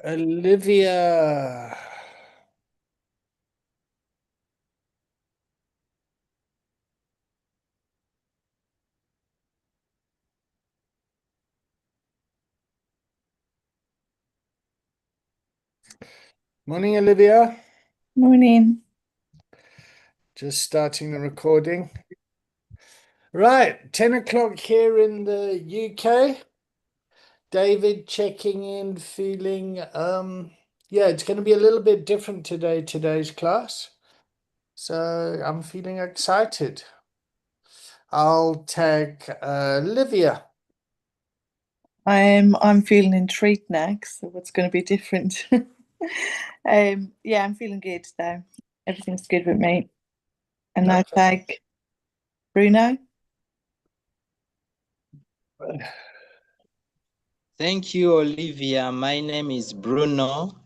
Olivia. Morning, Olivia. Morning. Just starting the recording. Right, 10 o'clock here in the UK. David checking in, feeling, yeah, it's going to be a little bit different today, today's class. So I'm feeling excited. I'll tag Olivia. I'm feeling intrigued next. So what's going to be different? Yeah, I'm feeling good though. Everything's good with me. And now Okay. tag Bruno. Thank you, Olivia. My name is Bruno.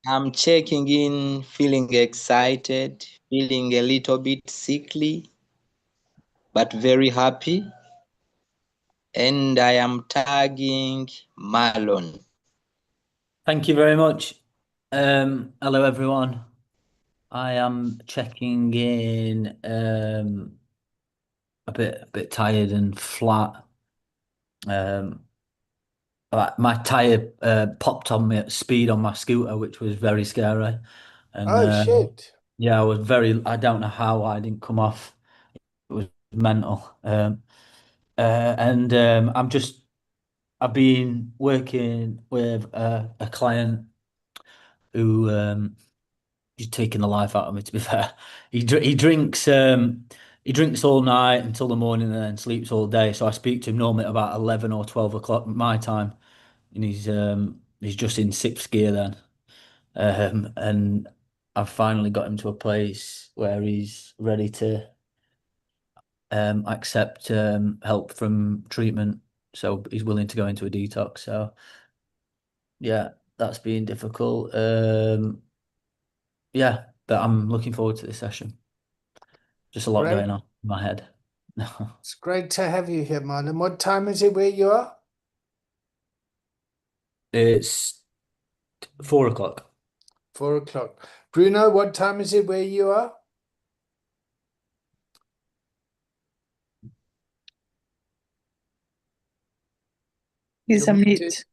I'm checking in, feeling excited, feeling a little bit sickly, but very happy. And I am tagging Marlon. Thank you very much. Hello everyone. I am checking in a bit tired and flat. My tire popped on me at speed on my scooter, which was very scary. And Oh, shit. yeah, I don't know how I didn't come off. It was mental. And I've been working with a client who he's taking the life out of me, to be fair. He drinks all night until the morning and then sleeps all day. So I speak to him normally at about 11 or 12 o'clock my time, and he's just in sixth gear then. And I've finally got him to a place where he's ready to accept help from treatment. So he's willing to go into a detox. So yeah, that's been difficult. Yeah, but I'm looking forward to this session. Just a lot Great. going on in my head. It's great to have you here, Marlon. What time is it where you are? It's 4 o'clock. 4 o'clock. Bruno, what time is it where you are? He's You're on muted. mute.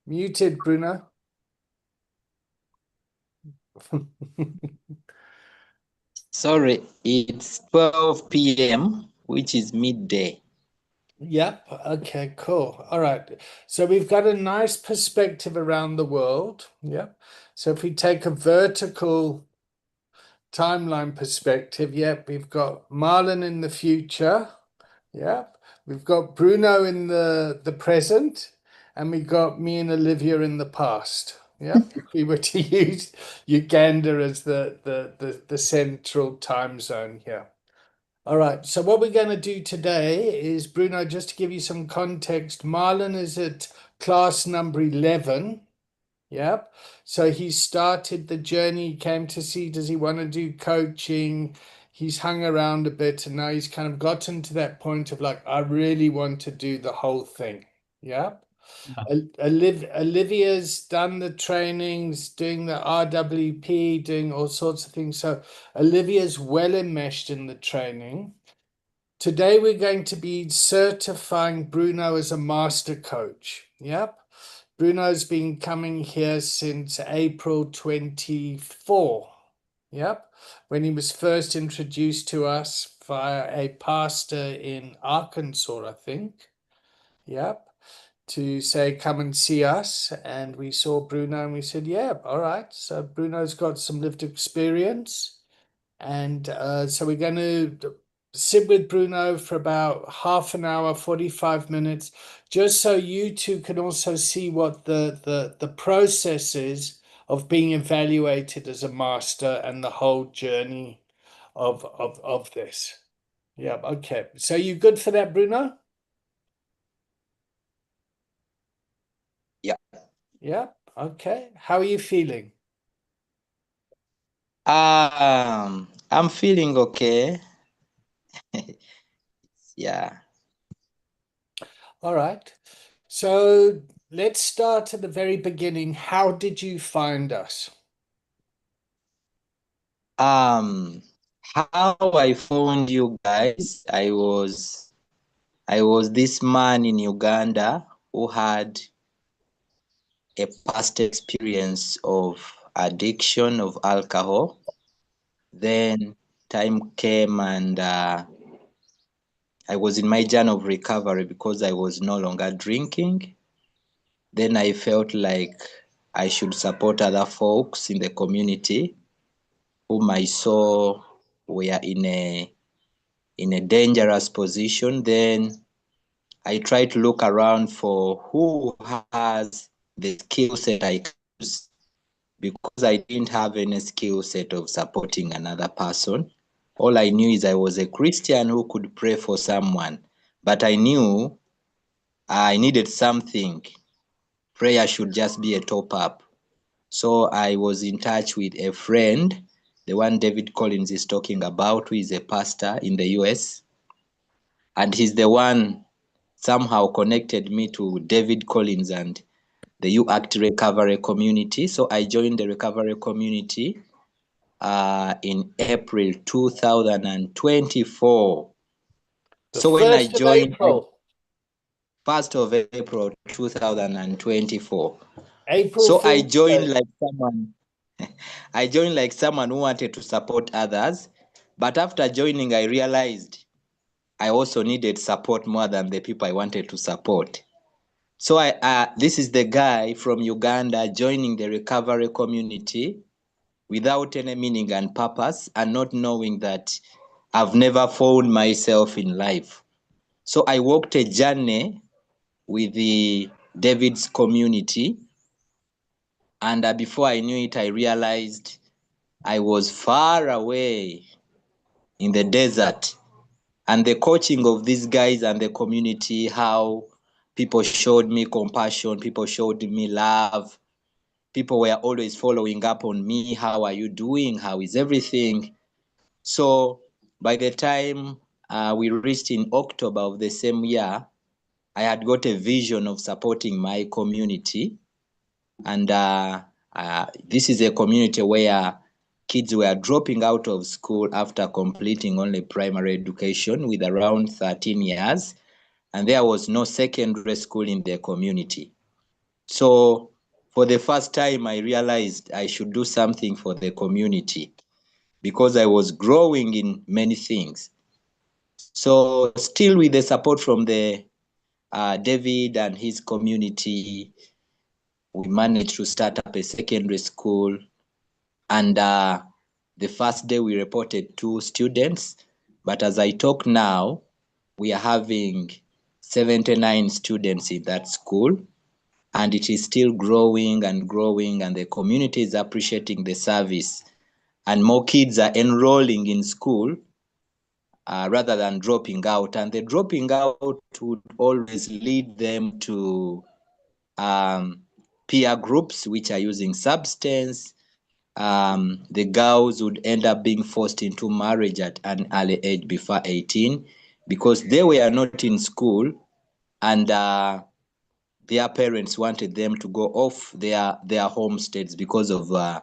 Muted, Bruno. Sorry, it's 12 p.m., which is midday. Yep. Okay, cool. All right. So we've got a nice perspective around the world. Yep. So if we take a vertical timeline perspective, yep, we've got Marlon in the future. Yep. We've got Bruno in the present, and we got me and Olivia in the past. Yep. If we were to use Uganda as the central time zone here. All right, so what we're going to do today is, Bruno, just to give you some context, Marlon is at class number 11. Yep. So he started the journey, he came to see, does he want to do coaching? He's hung around a bit and now he's kind of gotten to that point of like, I really want to do the whole thing. Yep. Yeah. Olivia's done the trainings, doing the RWP, doing all sorts of things. So Olivia's well enmeshed in the training. Today we're going to be certifying Bruno as a master coach. Yep. Bruno's been coming here since April 24. Yep. When he was first introduced to us via a pastor in Arkansas, I think. Yep, to say, come and see us. And we saw Bruno and we said, yeah, all right. So Bruno's got some lived experience. And so we're going to sit with Bruno for about half an hour, 45 minutes, just so you two can also see what the process is of being evaluated as a master and the whole journey of this. Yeah, okay. So you good for that, Bruno? Yeah. Yeah, okay. How are you feeling? I'm feeling okay. Yeah. All right. So let's start at the very beginning. How did you find us? How I found you guys, I was this man in Uganda who had a past experience of addiction of alcohol. Then time came and I was in my journey of recovery because I was no longer drinking. Then I felt like I should support other folks in the community whom I saw were in a dangerous position. Then I tried to look around for who has the skill set I could use, because I didn't have any skill set of supporting another person. All I knew is I was a Christian who could pray for someone, but I knew I needed something. Prayer should just be a top up. So I was in touch with a friend, the one David Collins is talking about, who is a pastor in the US. And he's the one somehow connected me to David Collins and the You Act Recovery community. So I joined the recovery community in April 2024. The So when I 1st of joined, April. 1st of April 2024. April So I Fool's joined Day. like someone. I joined like someone who wanted to support others, but after joining, I realized I also needed support more than the people I wanted to support. So this is the guy from Uganda joining the recovery community without any meaning and purpose, and not knowing that I've never found myself in life. So I walked a journey with the David's community, and before I knew it, I realized I was far away in the desert. And the coaching of these guys and the community, how people showed me compassion, people showed me love, people were always following up on me. How are you doing? How is everything? So by the time we reached in October of the same year, I had got a vision of supporting my community. And this is a community where kids were dropping out of school after completing only primary education with around 13 years. And there was no secondary school in their community. So for the first time, I realized I should do something for the community because I was growing in many things. So still with the support from the David and his community, we managed to start up a secondary school. And the first day we reported 2 students, but as I talk now, we are having 79 students in that school, and it is still growing and growing, and the community is appreciating the service, and more kids are enrolling in school rather than dropping out. And the dropping out would always lead them to peer groups which are using substance. The girls would end up being forced into marriage at an early age before 18 because they were not in school, and their parents wanted them to go off their homesteads because of the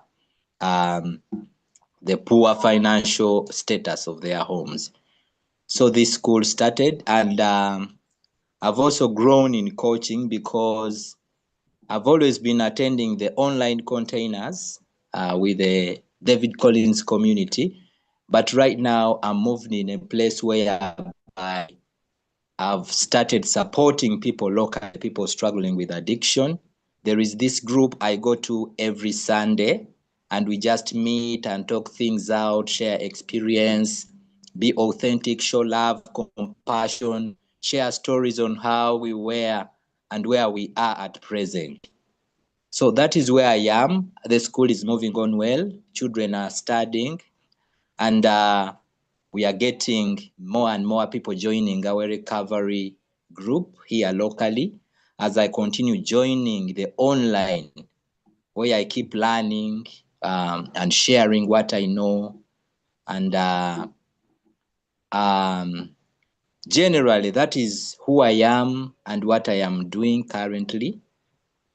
poor financial status of their homes. So this school started, and I've also grown in coaching because I've always been attending the online containers with the David Collins community, but right now I'm moved in a place where I've started supporting people locally, people struggling with addiction. There is this group I go to every Sunday, and we just meet and talk things out, share experience, be authentic, show love, compassion, share stories on how we were and where we are at present. So that is where I am. The school is moving on well. Children are studying, and we are getting more and more people joining our recovery group here locally as I continue joining the online, where I keep learning and sharing what I know. And Generally, that is who I am and what I am doing currently.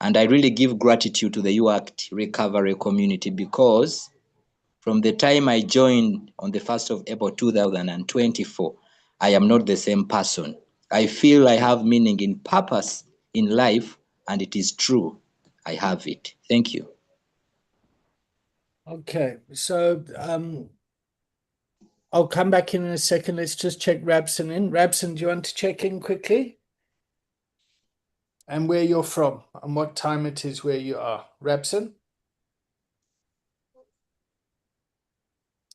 And I really give gratitude to the UACT recovery community, because from the time I joined on the 1st of April 2024, I am not the same person. I feel I have meaning in purpose in life, and it is true. I have it. Thank you. Okay, so I'll come back in a second. Let's just check Rabson in. Rabson, do you want to check in quickly? And where you're from and what time it is where you are. Rabson?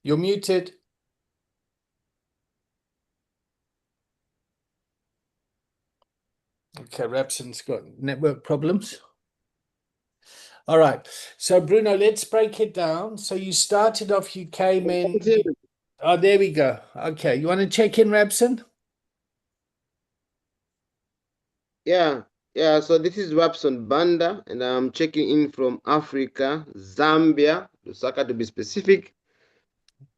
You're muted. Okay, Rabson's got network problems. All right. So Bruno, let's break it down. So you started off, you came in. Oh, there we go. Okay. You want to check in, Rabson? Yeah, yeah. So this is Wapson Banda, and I'm checking in from Africa, Zambia, Lusaka to be specific.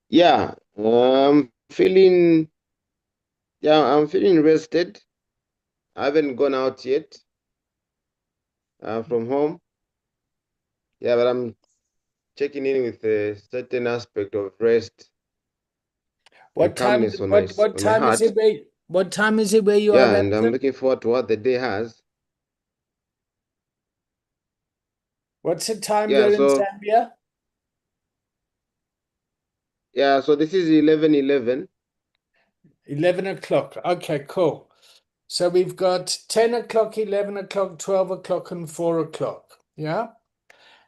Yeah, I'm feeling. Yeah, I'm feeling rested. I haven't gone out yet from home. Yeah, but I'm checking in with a certain aspect of rest and What time calmness on what my time is heart. it what time is it where you are, Yeah, and I'm Rabson? looking forward to what the day has. What's the time Yeah, there in so Zambia? so this is 11:11. 11 o'clock. Okay, cool. So we've got 10 o'clock, 11 o'clock, 12 o'clock, and 4 o'clock. Yeah.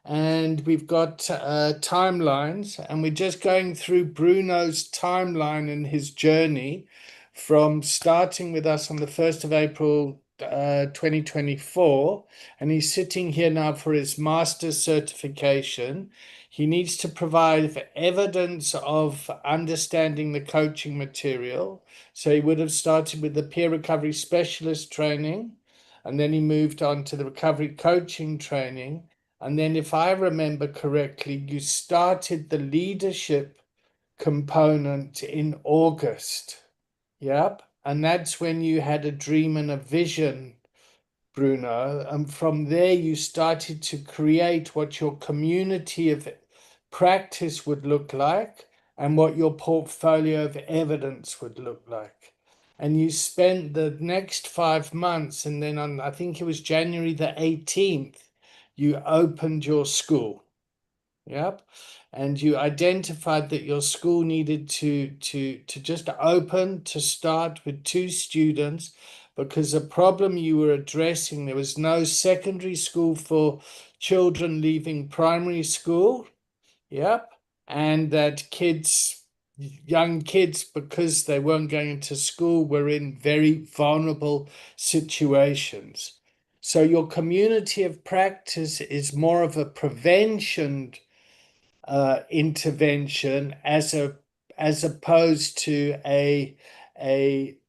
And we've got timelines, and we're just going through Bruno's timeline and his journey from starting with us on the 1st of April 2024. And he's sitting here now for his master's certification. He needs to provide evidence of understanding the coaching material. So he would have started with the peer recovery specialist training, and then he moved on to the recovery coaching training. And then, if I remember correctly, you started the leadership component in August. Yep. And that's when you had a dream and a vision, Bruno. And from there, you started to create what your community of practice would look like and what your portfolio of evidence would look like. And you spent the next 5 months, and then on, I think it was January the 18th, you opened your school. Yep. And you identified that your school needed to just open to start with 2 students, because the problem you were addressing, there was no secondary school for children leaving primary school. Yep. And that young kids, because they weren't going to school, were in very vulnerable situations. So your community of practice is more of a prevention intervention as opposed to a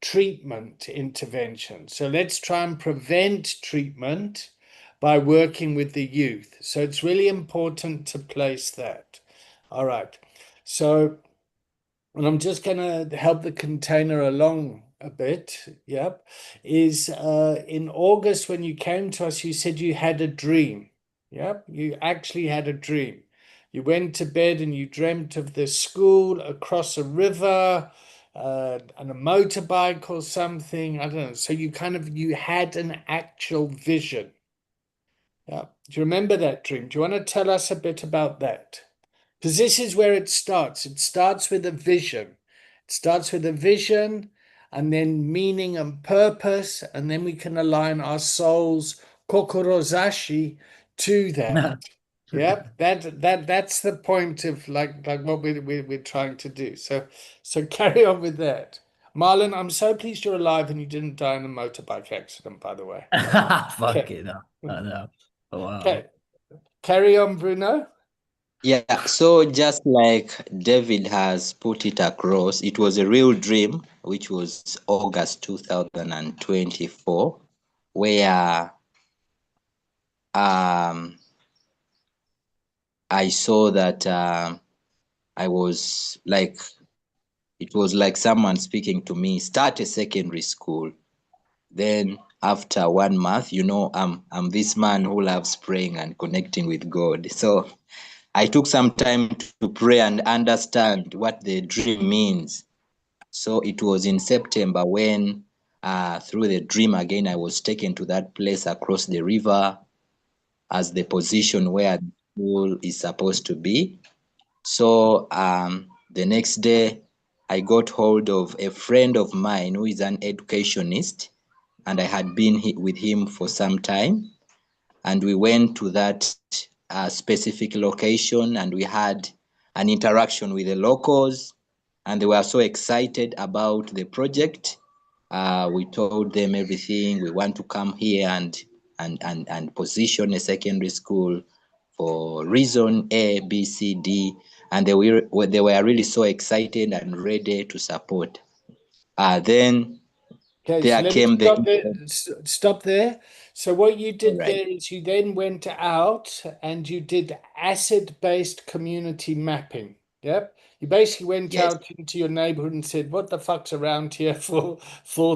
treatment intervention. So let's try and prevent treatment by working with the youth. So it's really important to place that. All right. So, and I'm just going to help the container along a bit. Yep. Is in August when you came to us, you said you had a dream. Yep. You actually had a dream. You went to bed and you dreamt of the school across a river and a motorbike or something. I don't know. So you had an actual vision. Yeah. Do you remember that dream? Do you want to tell us a bit about that? Because this is where it starts. It starts with a vision. It starts with a vision and then meaning and purpose, and then we can align our soul's kokorozashi to that. Yep, that's the point of like what we're trying to do. So carry on with that. Marlon, I'm so pleased you're alive and you didn't die in a motorbike accident, by the way. Fuck Okay. it, no. I know. Wow. Okay. Carry on, Bruno. Yeah, so just like David has put it across, it was a real dream, which was August 2024, where I saw that I was like it was like someone speaking to me, start a secondary school. Then after 1 month, I'm this man who loves praying and connecting with God. So I took some time to pray and understand what the dream means. So it was in September when, through the dream again, I was taken to that place across the river as the position where the school is supposed to be. So the next day, I got hold of a friend of mine who is an educationist, and I had been with him for some time. And we went to that specific location, and we had an interaction with the locals, and they were so excited about the project. We told them everything. We want to come here and position a secondary school for reason A, B, C, D, and they were really so excited and ready to support. Then Okay, so there let me came the stop there. Stop there. So what you all did right. there is you then went out and you did asset-based community mapping. Yep. You basically went Yes. out into your neighborhood and said, "What the fuck's around here for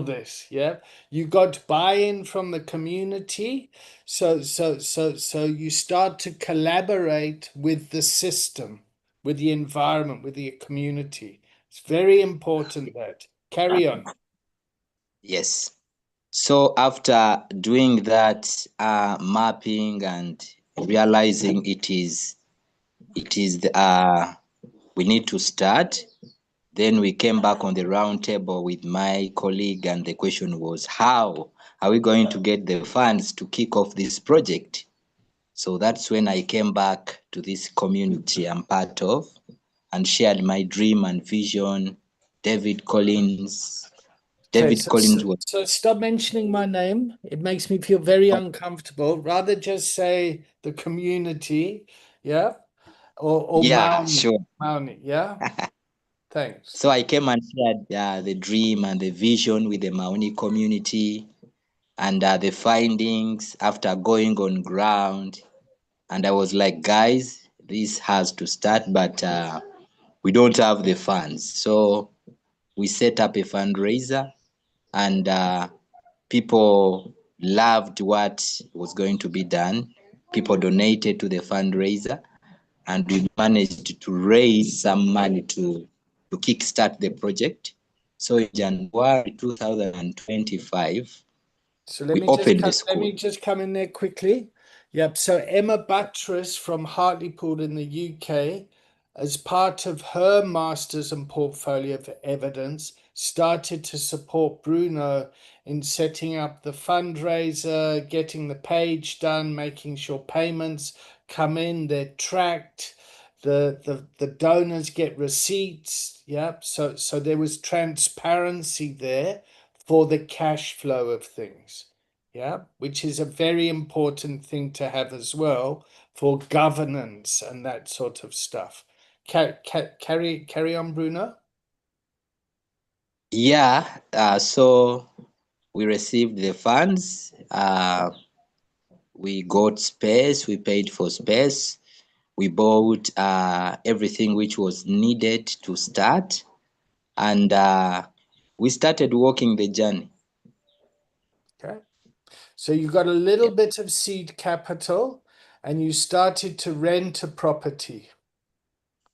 this?" Yeah. You got buy-in from the community. So you start to collaborate with the system, with the environment, with the community. It's very important that. Carry on. Yes. So after doing that mapping and realizing it is we need to start, then we came back on the round table with my colleague, and the question was, how are we going to get the funds to kick off this project? So that's when I came back to this community I'm part of and shared my dream and vision. David Collins. Okay, David Collins was so stop mentioning my name. It makes me feel very uncomfortable. Rather just say the community, yeah, or yeah, Mauni, sure. Mauni, yeah. Thanks. So I came and shared the dream and the vision with the Maoni community, and the findings after going on ground. And I was like, guys, this has to start, but we don't have the funds. So we set up a fundraiser, and people loved what was going to be done. People donated to the fundraiser, and we managed to raise some money to kickstart the project. So in January 2025, So we opened the let school. me just come in there quickly. Yep. So Emma Buttress from Hartlepool in the UK, as part of her masters and portfolio of evidence, started to support Bruno in setting up the fundraiser, getting the page done, making sure payments come in, they're tracked, the donors get receipts. Yep. So there was transparency there for the cash flow of things. Yeah, which is a very important thing to have as well for governance and that sort of stuff. Carry on, Bruno. Yeah, so we received the funds. We got space. We paid for space. We bought everything which was needed to start, and we started walking the journey. Okay. So you got a little Yep. bit of seed capital and you started to rent a property.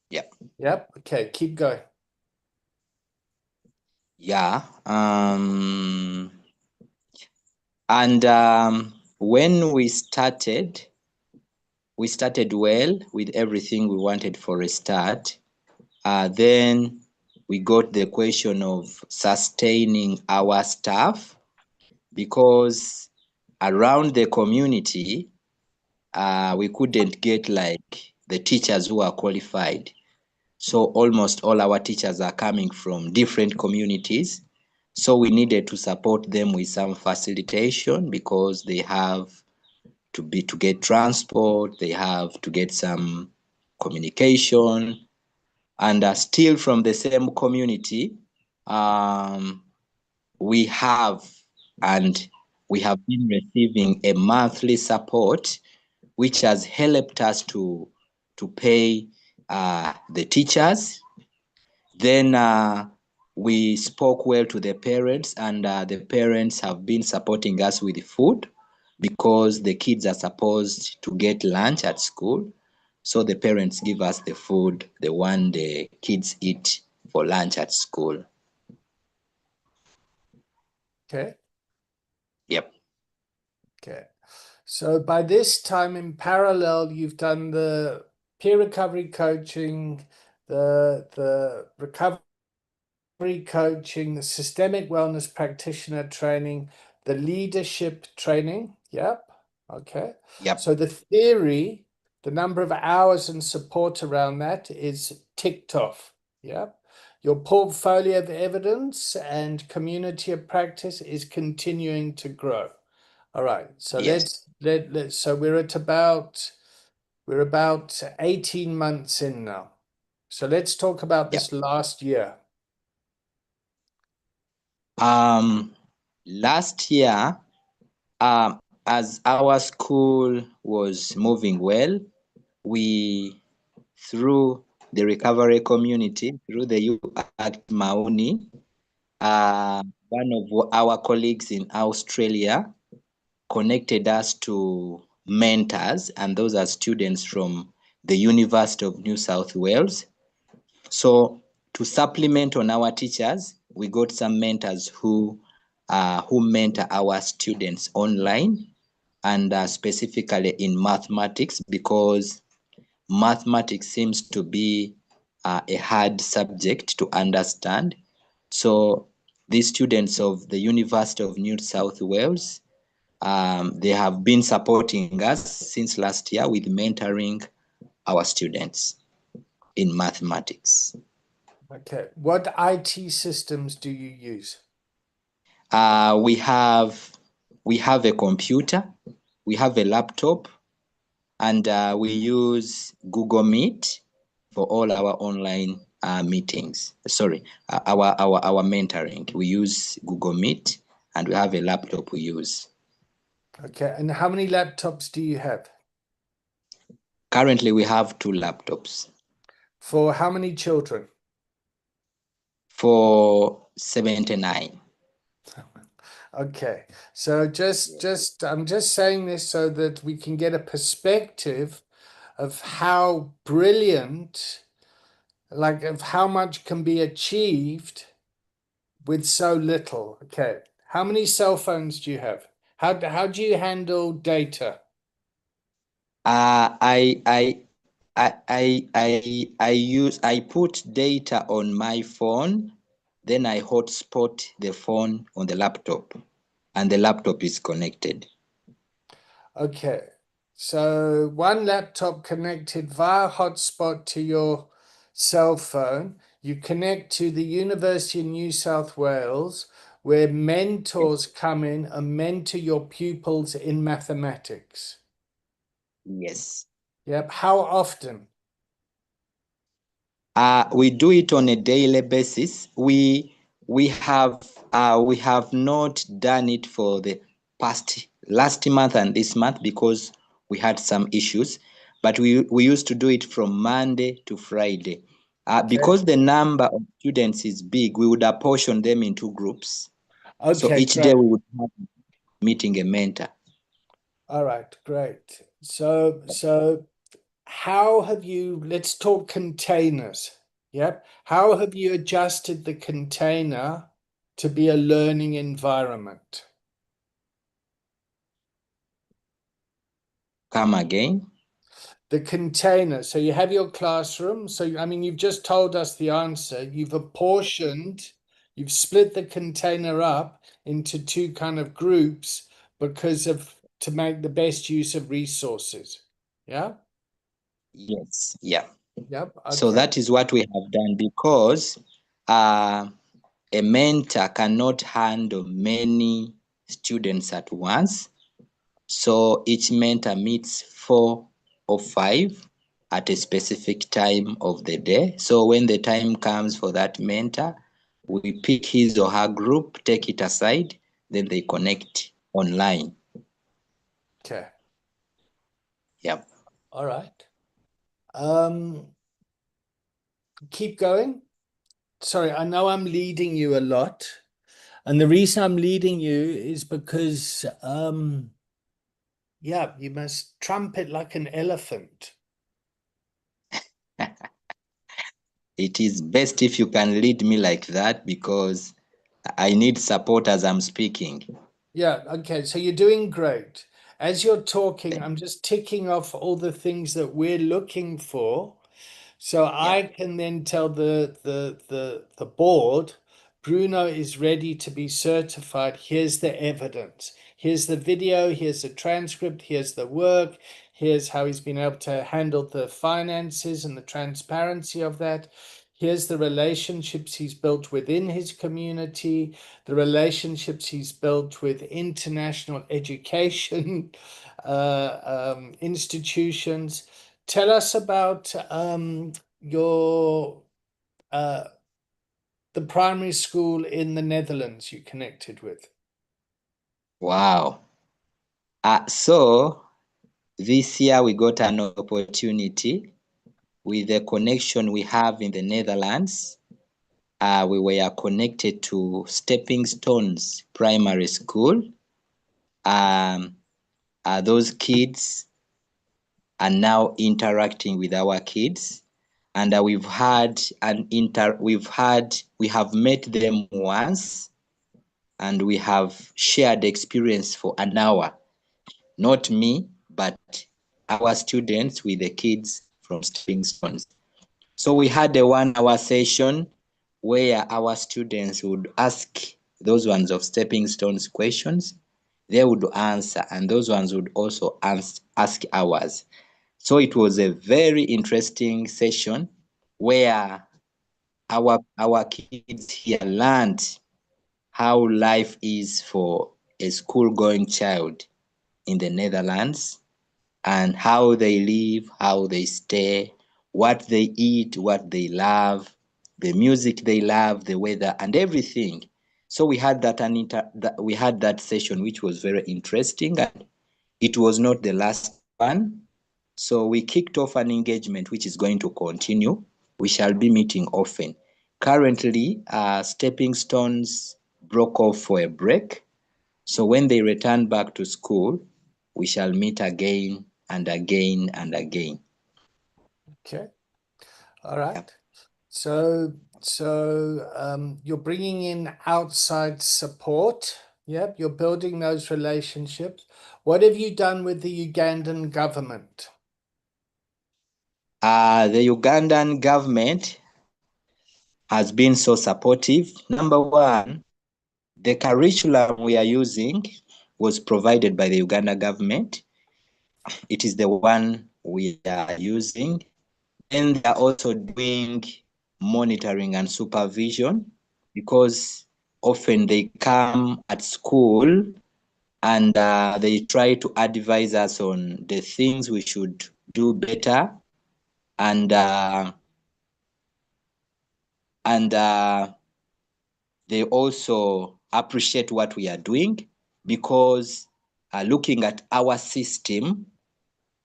Yep. Yep. Okay, keep going. Yeah. And when we started well with everything we wanted for a start. Then we got the question of sustaining our staff, because around the community, we couldn't get like the teachers who are qualified. So almost all our teachers are coming from different communities. So we needed to support them with some facilitation, because they have to get transport, they have to get some communication, and still from the same community, we have been receiving a monthly support, which has helped us to pay the teachers. Then we spoke well to the parents, and the parents have been supporting us with food because the kids are supposed to get lunch at school. So the parents give us the food, the one the kids eat for lunch at school. Okay. Yep. Okay. So by this time in parallel, you've done the peer recovery coaching, the recovery coaching, the systemic wellness practitioner training, the leadership training. Yep. Okay. Yep. So the theory, the number of hours and support around that is ticked off. Yep. Your portfolio of evidence and community of practice is continuing to grow. All right. So Yes. let's so we're about 18 months in now. So let's talk about Yep. this last year. Last year, as our school was moving well, we, through the recovery community, through the U Act Mauni, one of our colleagues in Australia connected us to mentors, and those are students from the University of New South Wales. So to supplement on our teachers, we got some mentors who mentor our students online, and specifically in mathematics, because mathematics seems to be a hard subject to understand. So these students of the University of New South Wales, they have been supporting us since last year with mentoring our students in mathematics. Okay. What IT systems do you use? We have a computer, we have a laptop, and we use Google Meet for all our online meetings. Sorry, our mentoring. We use Google Meet, and we have a laptop we use. Okay. And how many laptops do you have? Currently, we have 2 laptops. For how many children? For 79. Okay. So I'm just saying this so that we can get a perspective of how brilliant, like of how much can be achieved with so little. Okay. How many cell phones do you have? How do you handle data? I put data on my phone, then I hotspot the phone on the laptop, and the laptop is connected. Okay. So one laptop connected via hotspot to your cell phone. You connect to the University of New South Wales, where mentors come in and mentor your pupils in mathematics. Yes. Yep. How often? We do it on a daily basis. We have not done it for the last month and this month because we had some issues, but we used to do it from Monday to Friday. Okay. Because the number of students is big, we would apportion them into groups. So Okay, each great. day we would have meeting a mentor. All right, great. So how have you, let's talk containers. Yep. How have you adjusted the container to be a learning environment? Come again? The container. So you have your classroom. So, I mean, you've just told us the answer. You've split the container up into 2 kind of groups to make the best use of resources. Yeah? Yes. Yeah. Yep. So Okay. that is what we have done, because a mentor cannot handle many students at once. So each mentor meets 4 or 5 at a specific time of the day. So when the time comes for that mentor, we pick his or her group, take it aside, then they connect online. Okay. Yep. All right. Keep going. sorry, I know I'm leading you a lot. And the reason I'm leading you is because, yeah, you must trumpet like an elephant. It is best if you can lead me like that because I need support as I'm speaking. Yeah, okay. So you're doing great. As you're talking, I'm just ticking off all the things that we're looking for. So I can then tell the board, Bruno is ready to be certified. Here's the evidence. Here's the video, here's the transcript, here's the work, here's how he's been able to handle the finances and the transparency of that. Here's the relationships he's built within his community, the relationships he's built with international education institutions. Tell us about your the primary school in the Netherlands you connected with. Wow. So this year we got an opportunity with the connection we have in the Netherlands. We were connected to Stepping Stones Primary School. Those kids are now interacting with our kids, and we have met them once, and we have shared experience for an hour. Not me, but our students with the kids from Stepping Stones. So we had a 1 hour session where our students would ask those ones of Stepping Stones questions. They would answer, and those ones would also ask ours. So it was a very interesting session where our kids here learned how life is for a school-going child in the Netherlands, and how they live, how they stay, what they eat, what they love, the music they love, the weather, and everything. So we had that session, which was very interesting, and it was not the last one. So we kicked off an engagement which is going to continue. We shall be meeting often. Currently, Stepping Stones broke off for a break. So when they return back to school, we shall meet again and again and again. Okay. All right. Yep. So you're bringing in outside support. Yep, you're building those relationships. What have you done with the Ugandan government? The Ugandan government has been so supportive. Number one, the curriculum we are using was provided by the Uganda government. It is the one we are using. And they are also doing monitoring and supervision, because often they come at school and they try to advise us on the things we should do better, and they also appreciate what we are doing, because looking at our system,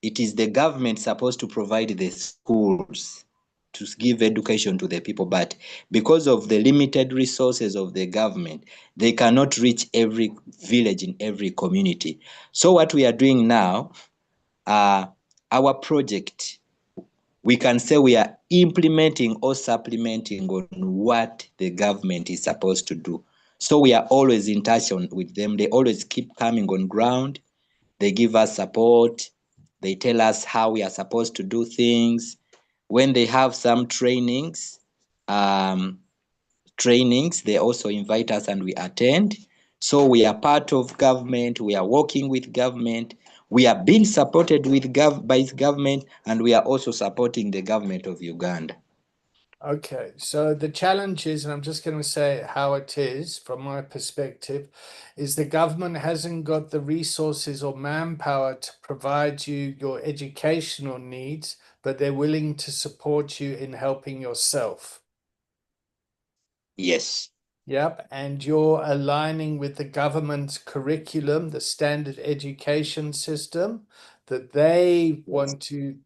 it is the government supposed to provide the schools to give education to the people, but because of the limited resources of the government, they cannot reach every village in every community. So what we are doing now, our project, we can say we are implementing or supplementing on what the government is supposed to do. So we are always in touch with them. They always keep coming on ground. They give us support. They tell us how we are supposed to do things. When they have some trainings, they also invite us and we attend. So we are part of government. We are working with government. We are being supported by government, and we are also supporting the government of Uganda. Okay, so the challenge is, and I'm just going to say how it is from my perspective, is the government hasn't got the resources or manpower to provide you your educational needs, but they're willing to support you in helping yourself. Yes. Yep, and you're aligning with the government's curriculum, the standard education system that they want to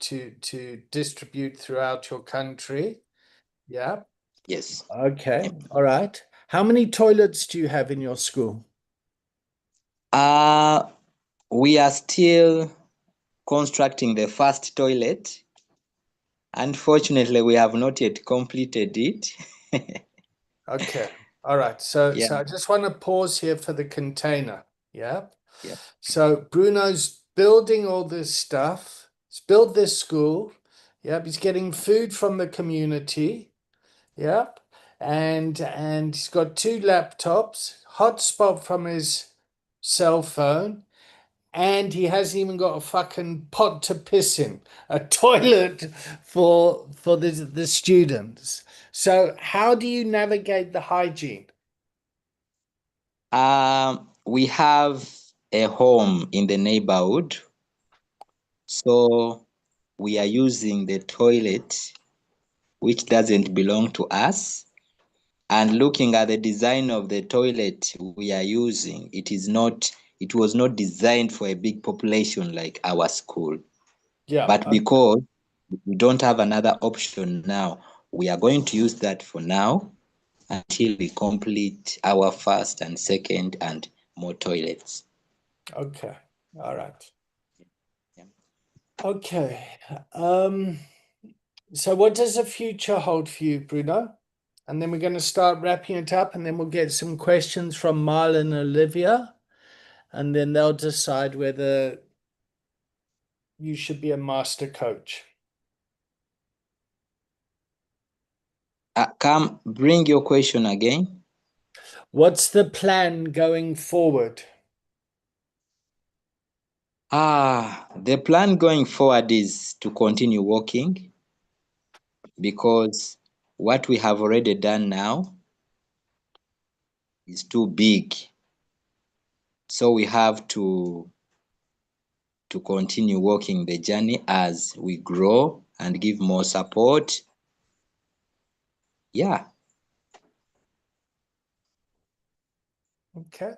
distribute throughout your country. Yeah. Yes. Okay, all right. How many toilets do you have in your school? We are still constructing the first toilet. Unfortunately, we have not yet completed it. Okay, all right. So Yeah. I just want to pause here for the container. Yeah. Yeah. So Bruno's building all this stuff. He's built this school. Yep. He's getting food from the community. Yep. And he's got 2 laptops, hotspot from his cell phone, and he hasn't even got a fucking pot to piss in, a toilet for the students. So how do you navigate the hygiene? We have a home in the neighborhood, so we are using the toilet, which doesn't belong to us. And looking at the design of the toilet we are using, it was not designed for a big population like our school. Yeah. But because we don't have another option now, we are going to use that for now until we complete our first and second and more toilets. Okay. All right. Yeah. Okay. So what does the future hold for you, Bruno? And then we're going to start wrapping it up, and then we'll get some questions from Marlon and Olivia, and then they'll decide whether you should be a master coach. Come, bring your question again. What's the plan going forward? The plan going forward is to continue working, because what we have already done now is too big. So we have to continue working the journey as we grow and give more support. Yeah. Okay.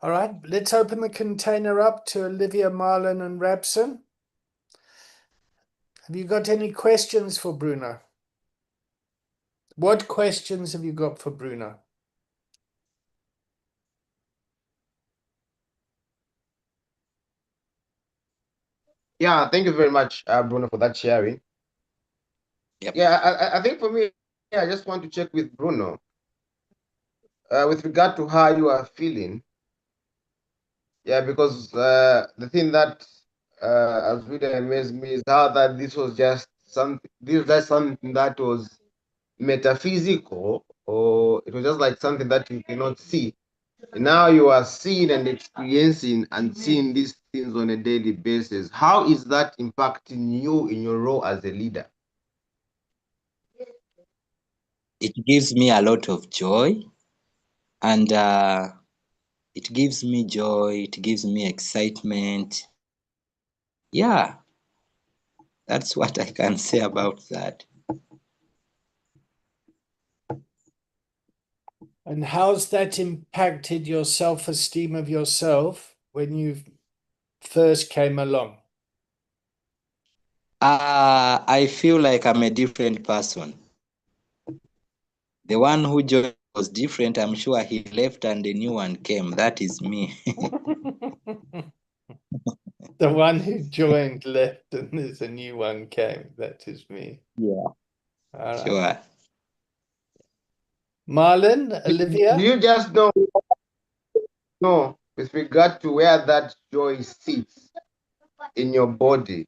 All right. Let's open the container up to Olivia, Marlon, and Rabson. Have you got any questions for Bruno? What questions have you got for Bruno? Yeah, thank you very much, Bruno, for that sharing. Yep. Yeah, I think for me, yeah, I just want to check with Bruno with regard to how you are feeling. Yeah, because the thing that has really amazed me is how that this was just something that was metaphysical, or it was just like something that you cannot see. And now you are seeing and experiencing and seeing these things on a daily basis. How is that impacting you in your role as a leader? It gives me a lot of joy, and it gives me joy, it gives me excitement. Yeah, that's what I can say about that. And how's that impacted your self-esteem of yourself when you first came along? I feel like I'm a different person. The one who joined was different. I'm sure he left and a new one came. That is me. The one who joined left and there's a new one came. That is me. Yeah, All right. sure. Marlon, Do Olivia? you just know with regard to where that joy sits in your body?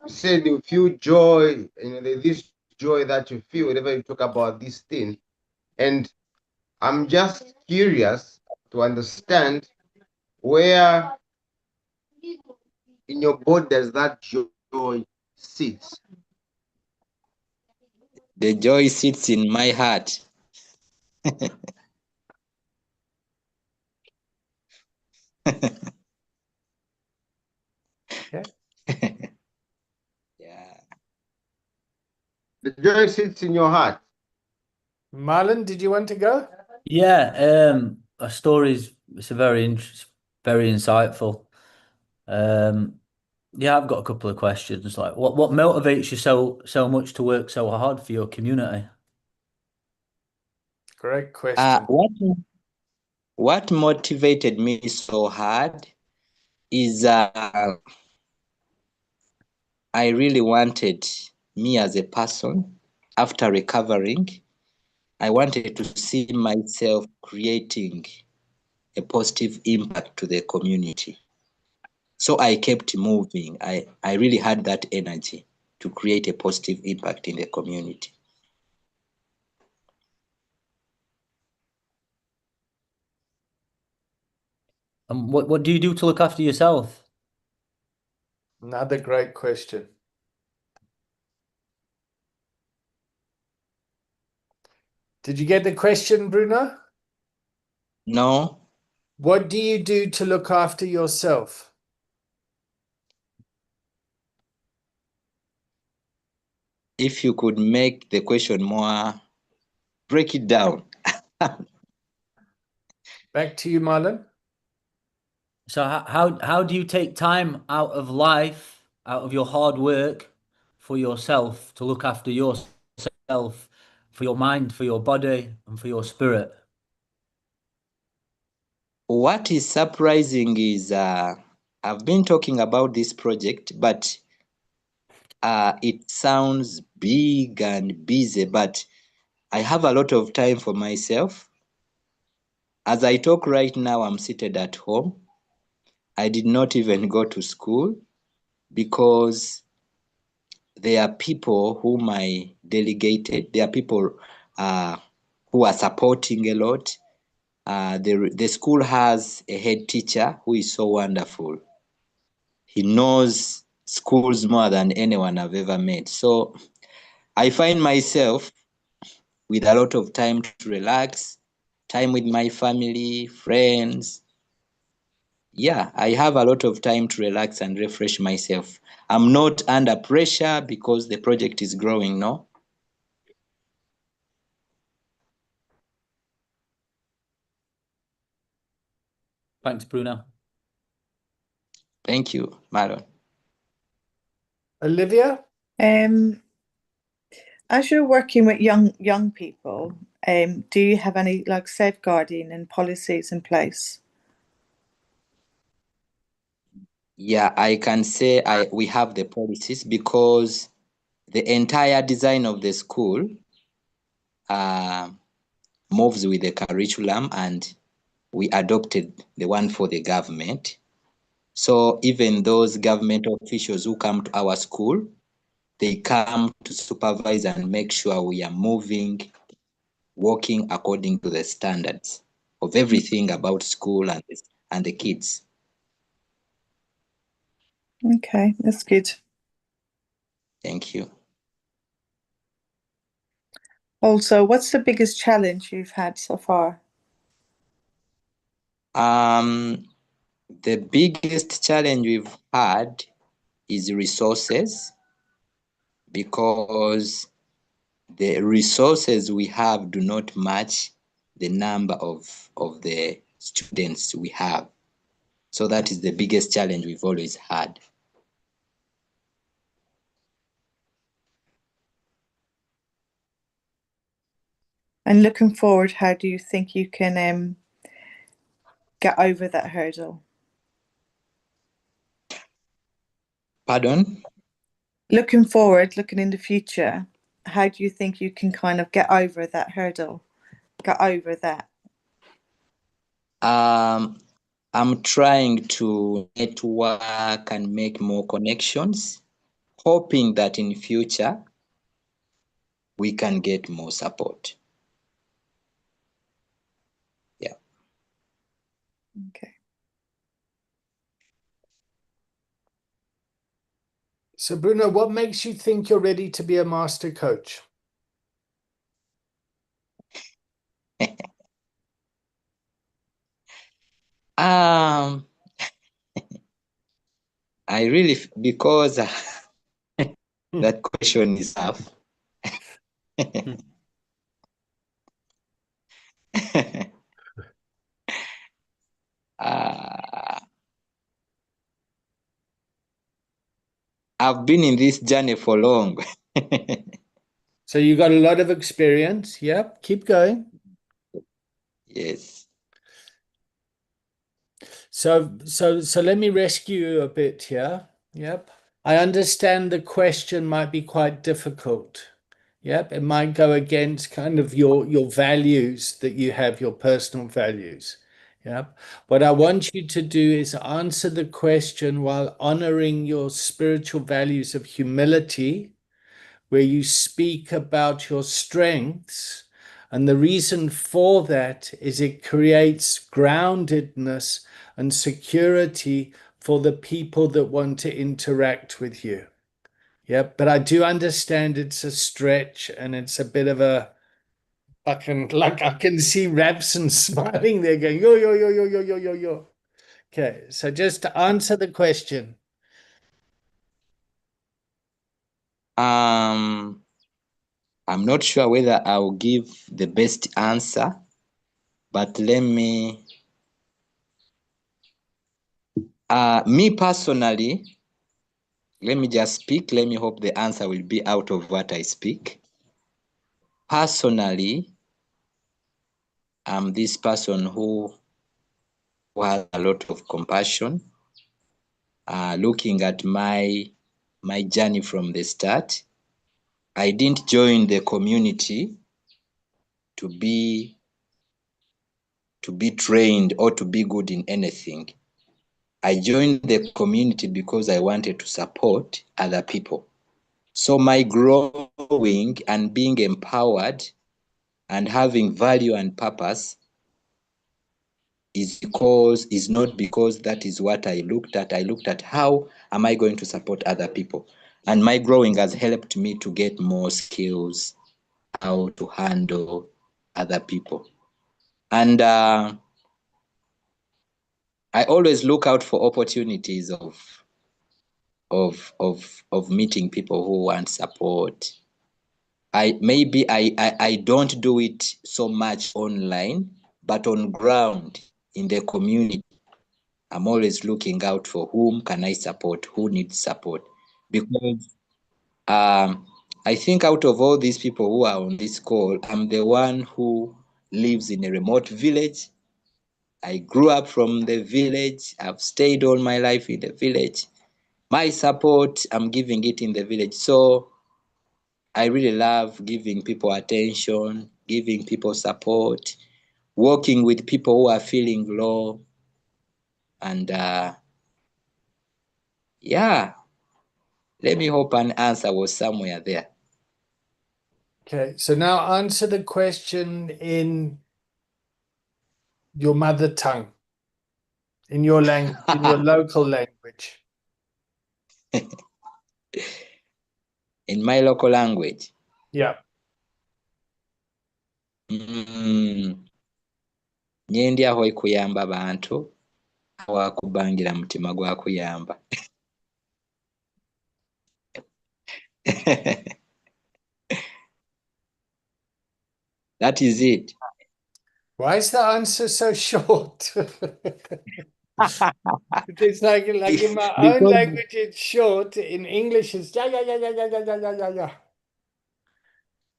You said you feel joy, there's this joy that you feel whenever you talk about this thing. And I'm just curious to understand where in your body does that joy sit? The joy sits in my heart. Yeah. Yeah. The joy sits in your heart. Marlon, did you want to go? Yeah, a story's it's a very very insightful. Yeah, I've got a couple of questions. Like, what motivates you so much to work so hard for your community? Great question. What motivated me so hard is I really wanted me as a person after recovering. I wanted to see myself creating a positive impact to the community. So I kept moving. I really had that energy to create a positive impact in the community. And what do you do to look after yourself? Another great question. Did you get the question, Bruno? No, What do you do to look after yourself? if you could make the question more, break it down. Back to you, Marlon. So how do you take time out of life, out of your hard work for yourself to look after yourself, for your mind, for your body, and for your spirit? What is surprising is I've been talking about this project, but it sounds big and busy, but I have a lot of time for myself. As I talk right now, I'm seated at home. I did not even go to school because there are people whom I delegated. There are people who are supporting a lot. The school has a head teacher who is so wonderful. He knows schools more than anyone I've ever met. So I find myself with a lot of time to relax, time with my family, friends. Yeah, I have a lot of time to relax and refresh myself. I'm not under pressure because the project is growing, no? Thanks, Bruno. Thank you, Marlon. Olivia? As you're working with young people, do you have any like safeguarding and policies in place? Yeah, I can say we have the policies because the entire design of the school moves with the curriculum, and we adopted the one for the government. So even those government officials who come to our school, they come to supervise and make sure we are moving, working according to the standards of everything about school and the kids. Okay, that's good. Thank you. Also, what's the biggest challenge you've had so far? The biggest challenge we've had is resources, because the resources we have do not match the number of the students we have. So that is the biggest challenge we've always had. And looking forward, how do you think you can get over that hurdle? Pardon? Looking forward, looking in the future, how do you think you can kind of get over that hurdle? Get over that? I'm trying to network and make more connections, hoping that in future we can get more support. Yeah. Okay. So, Bruno, what makes you think you're ready to be a master coach? Um, I really, because that question is tough. uh, I've been in this journey for long. So you got a lot of experience. Yep, keep going. Yes. So let me rescue you a bit here. Yep. I understand the question might be quite difficult. Yep, it might go against kind of your values that you have, your personal values. Yep. What I want you to do is answer the question while honoring your spiritual values of humility, where you speak about your strengths. And the reason for that is it creates groundedness and security for the people that want to interact with you. Yep, but I do understand it's a stretch and it's a bit of a I can see Rabson smiling there going, yo, yo, yo, yo, yo, yo, yo, yo. Okay, so just to answer the question. I'm not sure whether I'll give the best answer, but let me me personally, let me just speak. Let me hope the answer will be out of what I speak. Personally, I'm this person who has a lot of compassion. Looking at my journey from the start, I didn't join the community to be trained or to be good in anything. I joined the community because I wanted to support other people. So my growing and being empowered and having value and purpose is not because that is what I looked at. I looked at how am I going to support other people? And my growing has helped me to get more skills, how to handle other people. And I always look out for opportunities of meeting people who want support. I don't do it so much online, but on ground in the community, I'm always looking out for whom can I support, who needs support. Because I think out of all these people who are on this call, I'm the one who lives in a remote village. I grew up from the village. I've stayed all my life in the village. My support, I'm giving it in the village. So I really love giving people attention, giving people support, working with people who are feeling low. And yeah, let me hope an answer was somewhere there. Okay, so now answer the question in your mother tongue, in your in your local language. In my local language. Yeah. Nyendyaho ikuyamba bantu awakubangira mutima gwa kuyamba. That is it. Why is the answer so short? It's like in my own language, it's short. In English, it's yeah, yeah, yeah, yeah, yeah, yeah, yeah, yeah, yeah.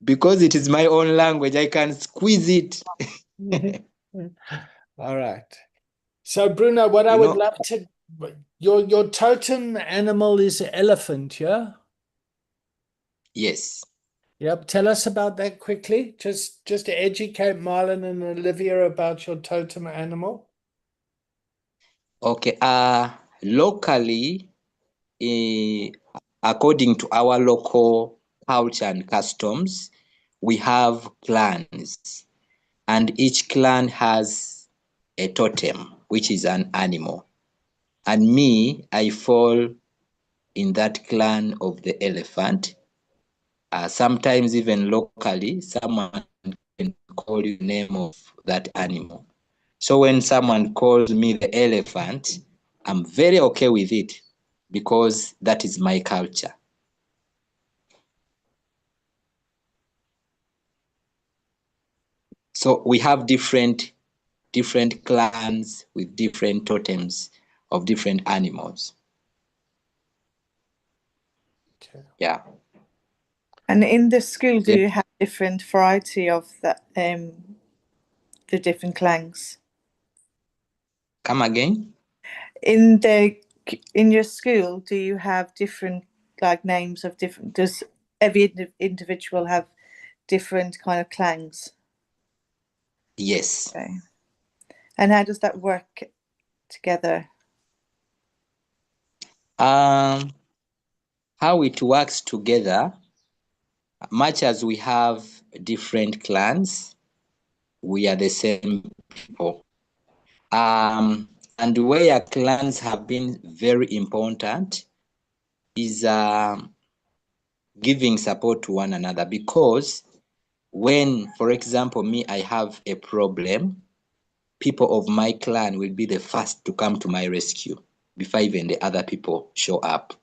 Because it is my own language, I can squeeze it. All right. So Bruno, what I would love to your totem animal is an elephant, yeah? Yes. Yep. Tell us about that quickly. Just to educate Marlon and Olivia about your totem animal. Okay. Locally, according to our local culture and customs, we have clans, and each clan has a totem, which is an animal. And me, I fall in that clan of the elephant. Sometimes even locally, someone can call you the name of that animal. So when someone calls me the elephant, I'm very okay with it because that is my culture. So we have different clans with different totems of different animals. Yeah. And in the school, do Yeah. you have different variety of the different clangs? Come again? In your school, do you have different like names of different? Does every individual have different kind of clangs? Yes. Okay. And how does that work together? How it works together, much as we have different clans, we are the same people. And where clans have been very important is giving support to one another, because when, for example, me, I have a problem, people of my clan will be the first to come to my rescue before even the other people show up.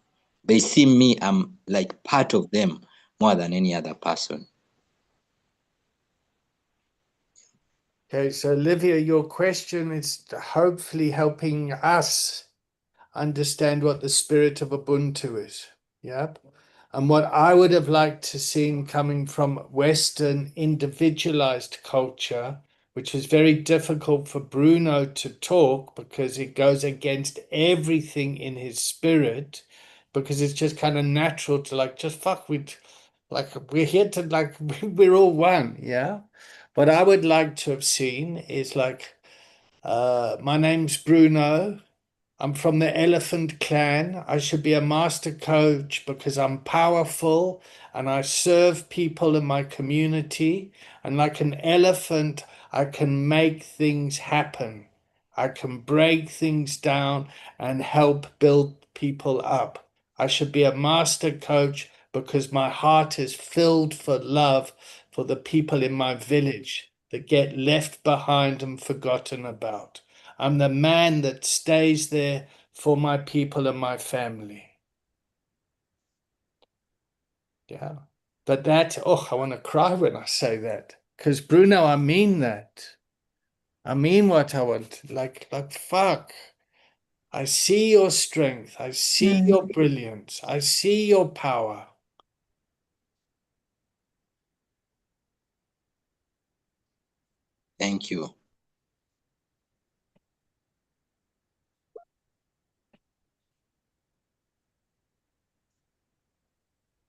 They see me, I'm like part of them more than any other person. Okay, so Olivia, your question is hopefully helping us understand what the spirit of Ubuntu is. Yep. And what I would have liked to see coming from Western individualized culture, which is very difficult for Bruno to talk because it goes against everything in his spirit, because it's just kind of natural to like, just fuck with, like, we're here to like, we're all one. Yeah. What I would like to have seen is like, my name's Bruno. I'm from the Elephant Clan. I should be a master coach because I'm powerful and I serve people in my community. And like an elephant, I can make things happen. I can break things down and help build people up. I should be a master coach because my heart is filled for love for the people in my village that get left behind and forgotten about. I'm the man that stays there for my people and my family. Yeah. But that, oh, I want to cry when I say that. Because Bruno, I mean that. I mean what I want. Like fuck. I see your strength. I see your brilliance. I see your power. Thank you.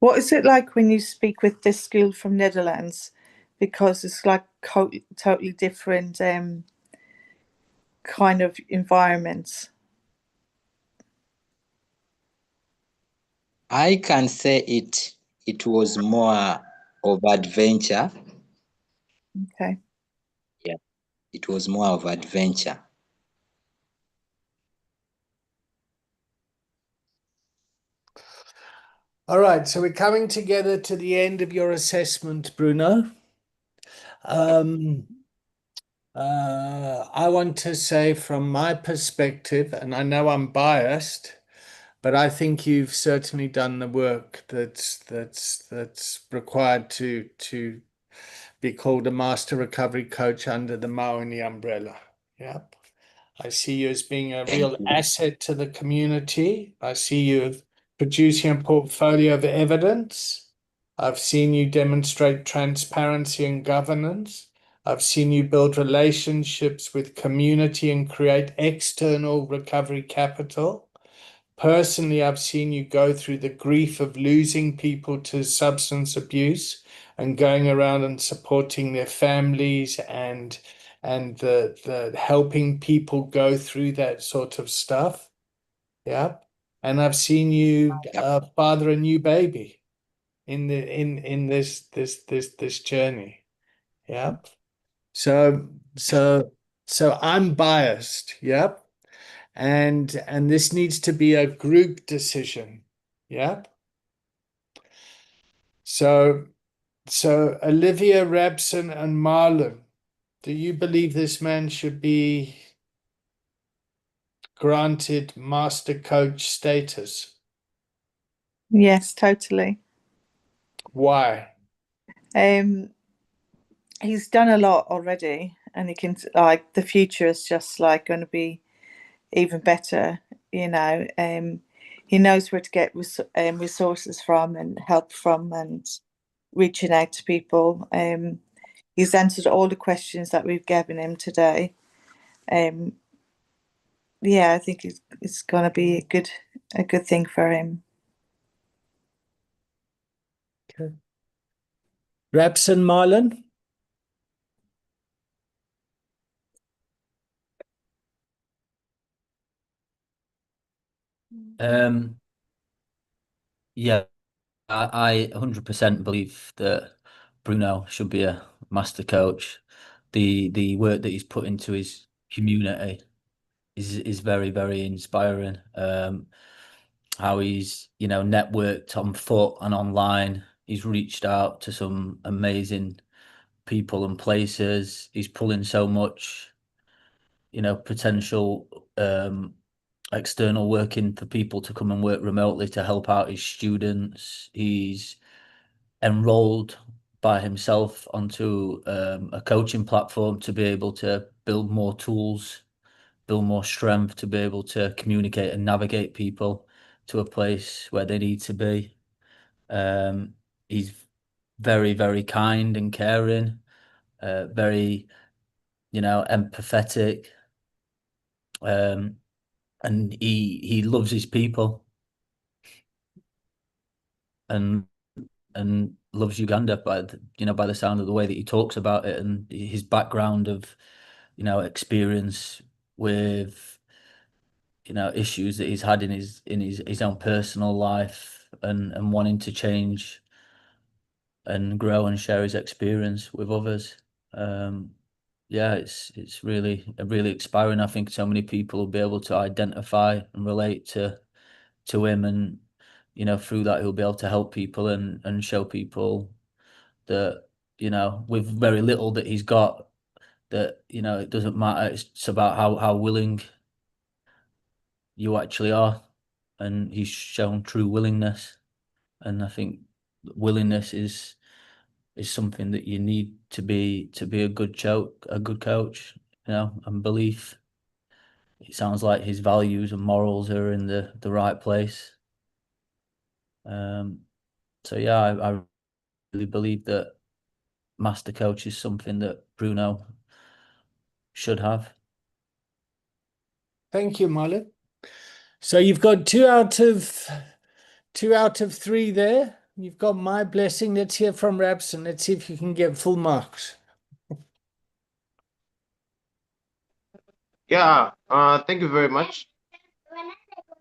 What is it like when you speak with this school from Netherlands? Because it's like totally different kind of environments. I can say it was more of adventure. Okay. Yeah, it was more of adventure. All right, so we're coming together to the end of your assessment, Bruno. I want to say from my perspective, and I know I'm biased, but I think you've certainly done the work that's required to be called a master recovery coach under the Maoni umbrella. Yep. I see you as being a Thank real you. asset to the community. I see you producing a portfolio of evidence. I've seen you demonstrate transparency and governance. I've seen you build relationships with community and create external recovery capital. Personally, I've seen you go through the grief of losing people to substance abuse and going around and supporting their families and the helping people go through that sort of stuff. Yeah. And I've seen you father a new baby in this journey. Yeah. So so so I'm biased. Yep. And this needs to be a group decision. Yep. So Olivia, Rabson, and Marlon, do you believe this man should be granted master coach status? Yes, totally. Why? He's done a lot already, and he can like the future is just like going to be even better. You know, he knows where to get resources from and help from, and reaching out to people. He's answered all the questions that we've given him today. Yeah, I think it's going to be a good thing for him. Okay. Rapson, Marlon? Yeah, I 100% believe that Bruno should be a master coach. The work that he's put into his community is very, very inspiring. How he's, networked on foot and online. He's reached out to some amazing people and places. He's pulling so much, potential external working for people to come and work remotely to help out his students. He's enrolled by himself onto a coaching platform to be able to build more tools, build more strength to be able to communicate and navigate people to a place where they need to be. He's very, very kind and caring, very, empathetic. And he loves his people and loves Uganda by the sound of the way that he talks about it and his background of experience with issues that he's had in his own personal life and wanting to change and grow and share his experience with others. Yeah, it's really inspiring. I think so many people will be able to identify and relate to him, and through that he'll be able to help people and show people that with very little that he's got, that it doesn't matter. It's about how willing you actually are, and he's shown true willingness. And I think willingness is something that you need to be a good coach, and belief. It sounds like his values and morals are in the right place. So yeah, I really believe that master coach is something that Bruno should have. Thank you, Marlon. So you've got 2 out of 3 there. You've got my blessing. Let's hear from Rapson. Let's see if you can get full marks. Yeah, thank you very much.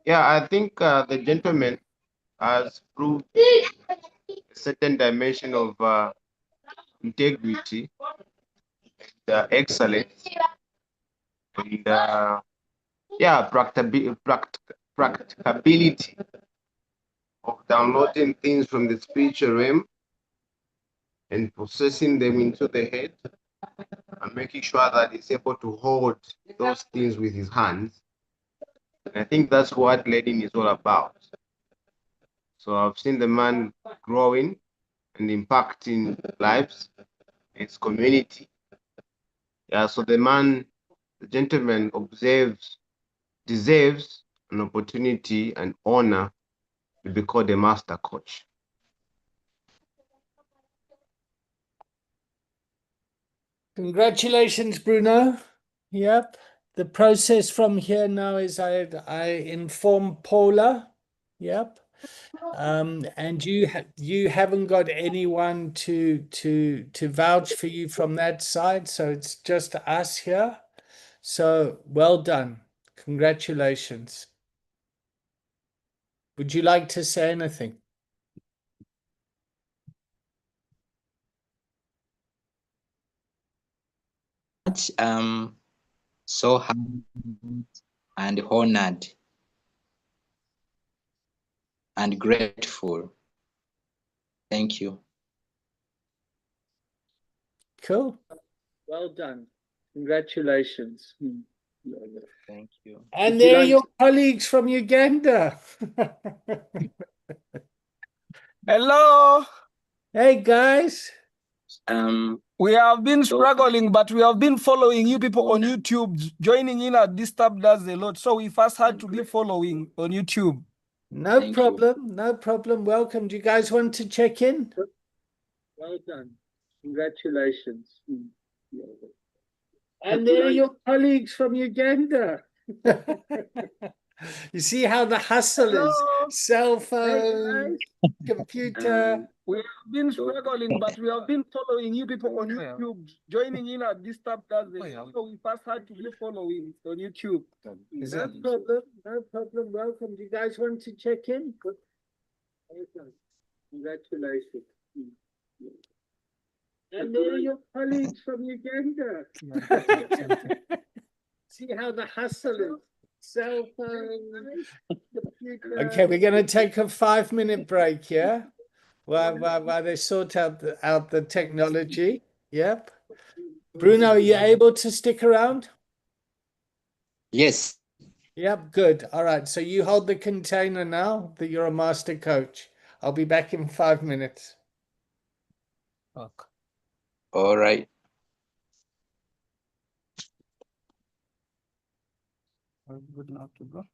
Yeah, I think the gentleman has proved a certain dimension of integrity, excellence, and practicability of downloading things from the spiritual realm and processing them into the head and making sure that he's able to hold those things with his hands. And I think that's what leading is all about. So I've seen the man growing and impacting lives, his community. Yeah, so the gentleman deserves an opportunity and honor to be called a master coach. Congratulations, Bruno. Yep. The process from here now is I inform Paula. Yep. And you haven't got anyone to vouch for you from that side, so it's just us here. So well done. Congratulations. Would you like to say anything? So humbled and honored and grateful. Thank you. Cool. Well done. Congratulations. Thank you. And there are your colleagues from Uganda. Hello. Hey, guys. We have been struggling, but we have been following you people on YouTube. Joining in at Disturbed us a lot. So we first had to be following on YouTube. No Thank you. problem. No problem. Welcome. Do you guys want to check in? Well done. Congratulations. And they're your colleagues from Uganda. You see how the hustle is. Hello. Cell Hey, phone, guys. computer. We have been struggling, but we have been following you people on YouTube, joining in at this tab doesn't. So we first had to be following on YouTube. No problem. No problem. Welcome. Do you guys want to check in? Congratulations. And they're your colleagues from Uganda. See how the hustle is. Cell phone, computer. Okay, we're going to take a 5-minute break, yeah? While they sort out the technology. Yep. Bruno, are you able to stick around? Yes. Yep, good. All right. So you hold the container now that you're a master coach. I'll be back in 5 minutes. Okay. All right. Good enough to go.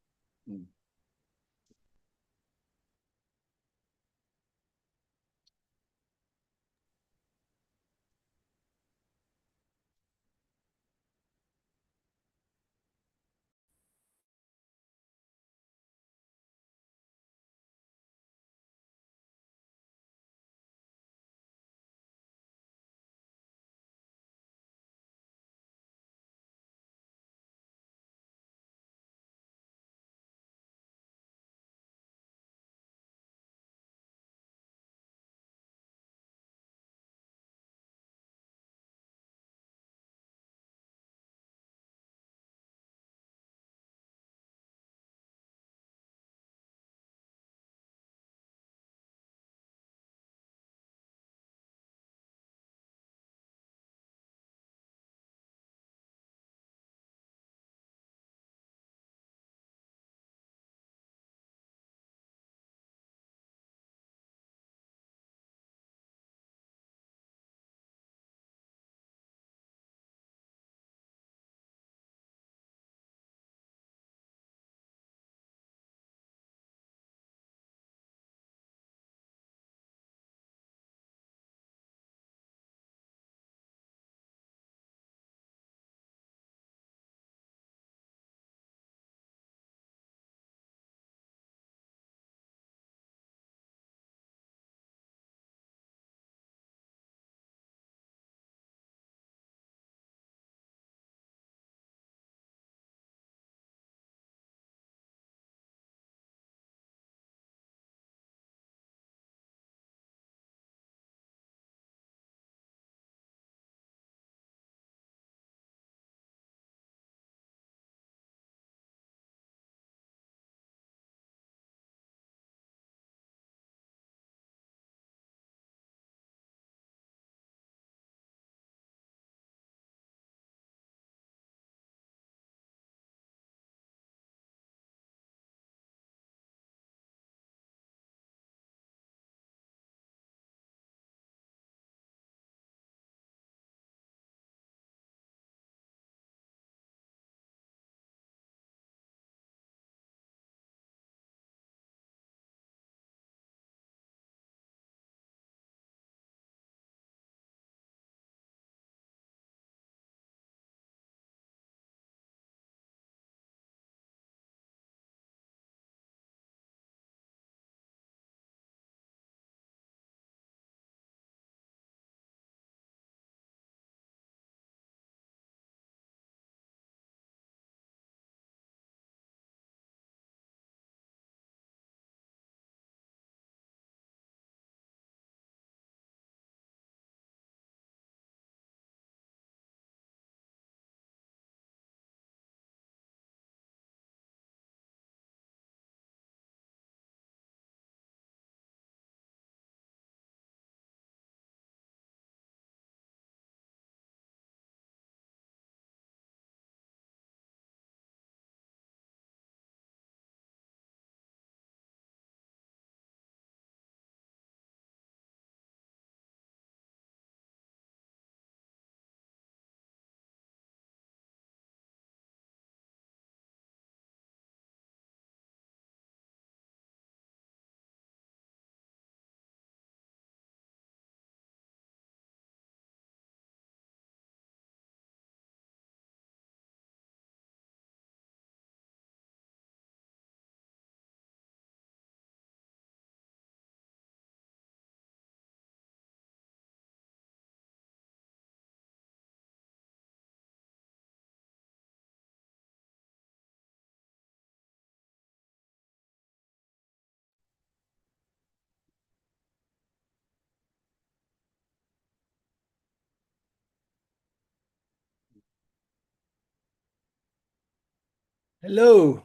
Hello.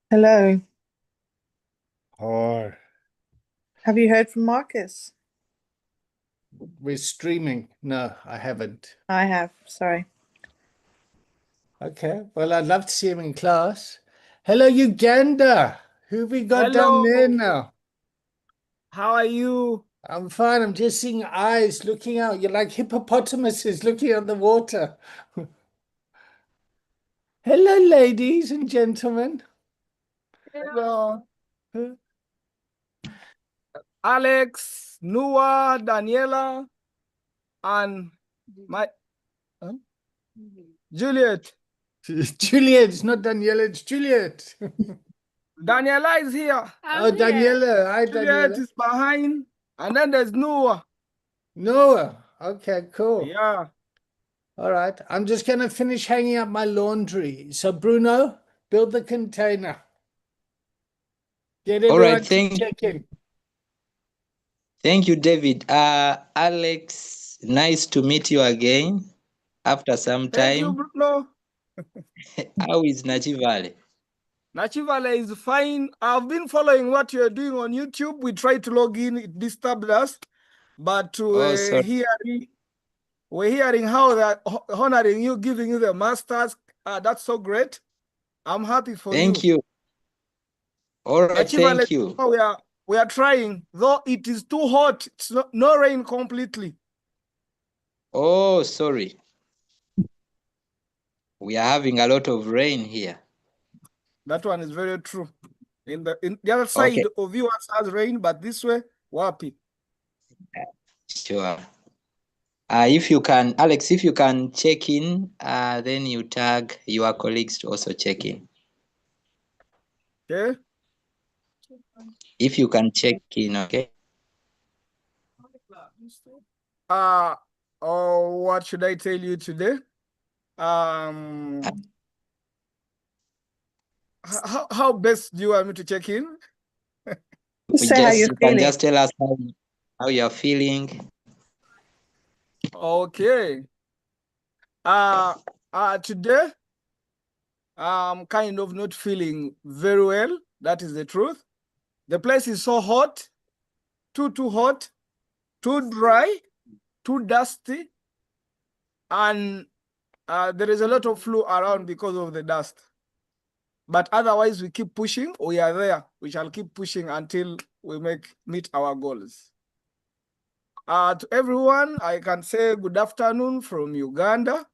Hello. Hi. Have you heard from Marcus? We're streaming. No, I haven't. I have. Sorry. Okay. Well, I'd love to see him in class. Hello, Uganda. Who have we got down there Hello. now? How are you? I'm fine. I'm just seeing eyes looking out. You're like hippopotamuses looking at the water. Hello, ladies and gentlemen. Hello. Alex, Noah, Daniela, and my Juliet. Juliet. It's not Daniela, it's Juliet. Daniela is here. Oh, Daniela. Hi, Juliet Daniela. is behind. And then there's Noah. Noah. Okay, cool. Yeah. All right. I'm just going to finish hanging up my laundry. So, Bruno, build the container. Get All right, everyone to check in. Thank you, David. Alex, nice to meet you again after some Thank you, time. Bruno. How is Nachivale? Nachivale is fine. I've been following what you're doing on YouTube. We tried to log in, it disturbed us. But Oh, sorry. we're hearing how they're honoring you, giving you the masters. That's so great. I'm happy for Thank you. you. All right, Nachivale, thank you. we are trying, though it is too hot. It's no rain completely. Oh, sorry. We are having a lot of rain here. That one is very true. In the other side Okay. of yours has rain, but this way, wapi. Sure. If you can, Alex, if you can check in, then you tag your colleagues to also check in. Okay. If you can check in, okay? What should I tell you today? How best do you want me to check in? Say how you're You can feeling. just tell us how you're feeling. Okay. Today, I'm kind of not feeling very well. That is the truth. The place is so hot, too hot, too dry, too dusty, and there is a lot of flu around because of the dust. But otherwise, we keep pushing. We are there. We shall keep pushing until we meet our goals. To everyone, I can say good afternoon from Uganda.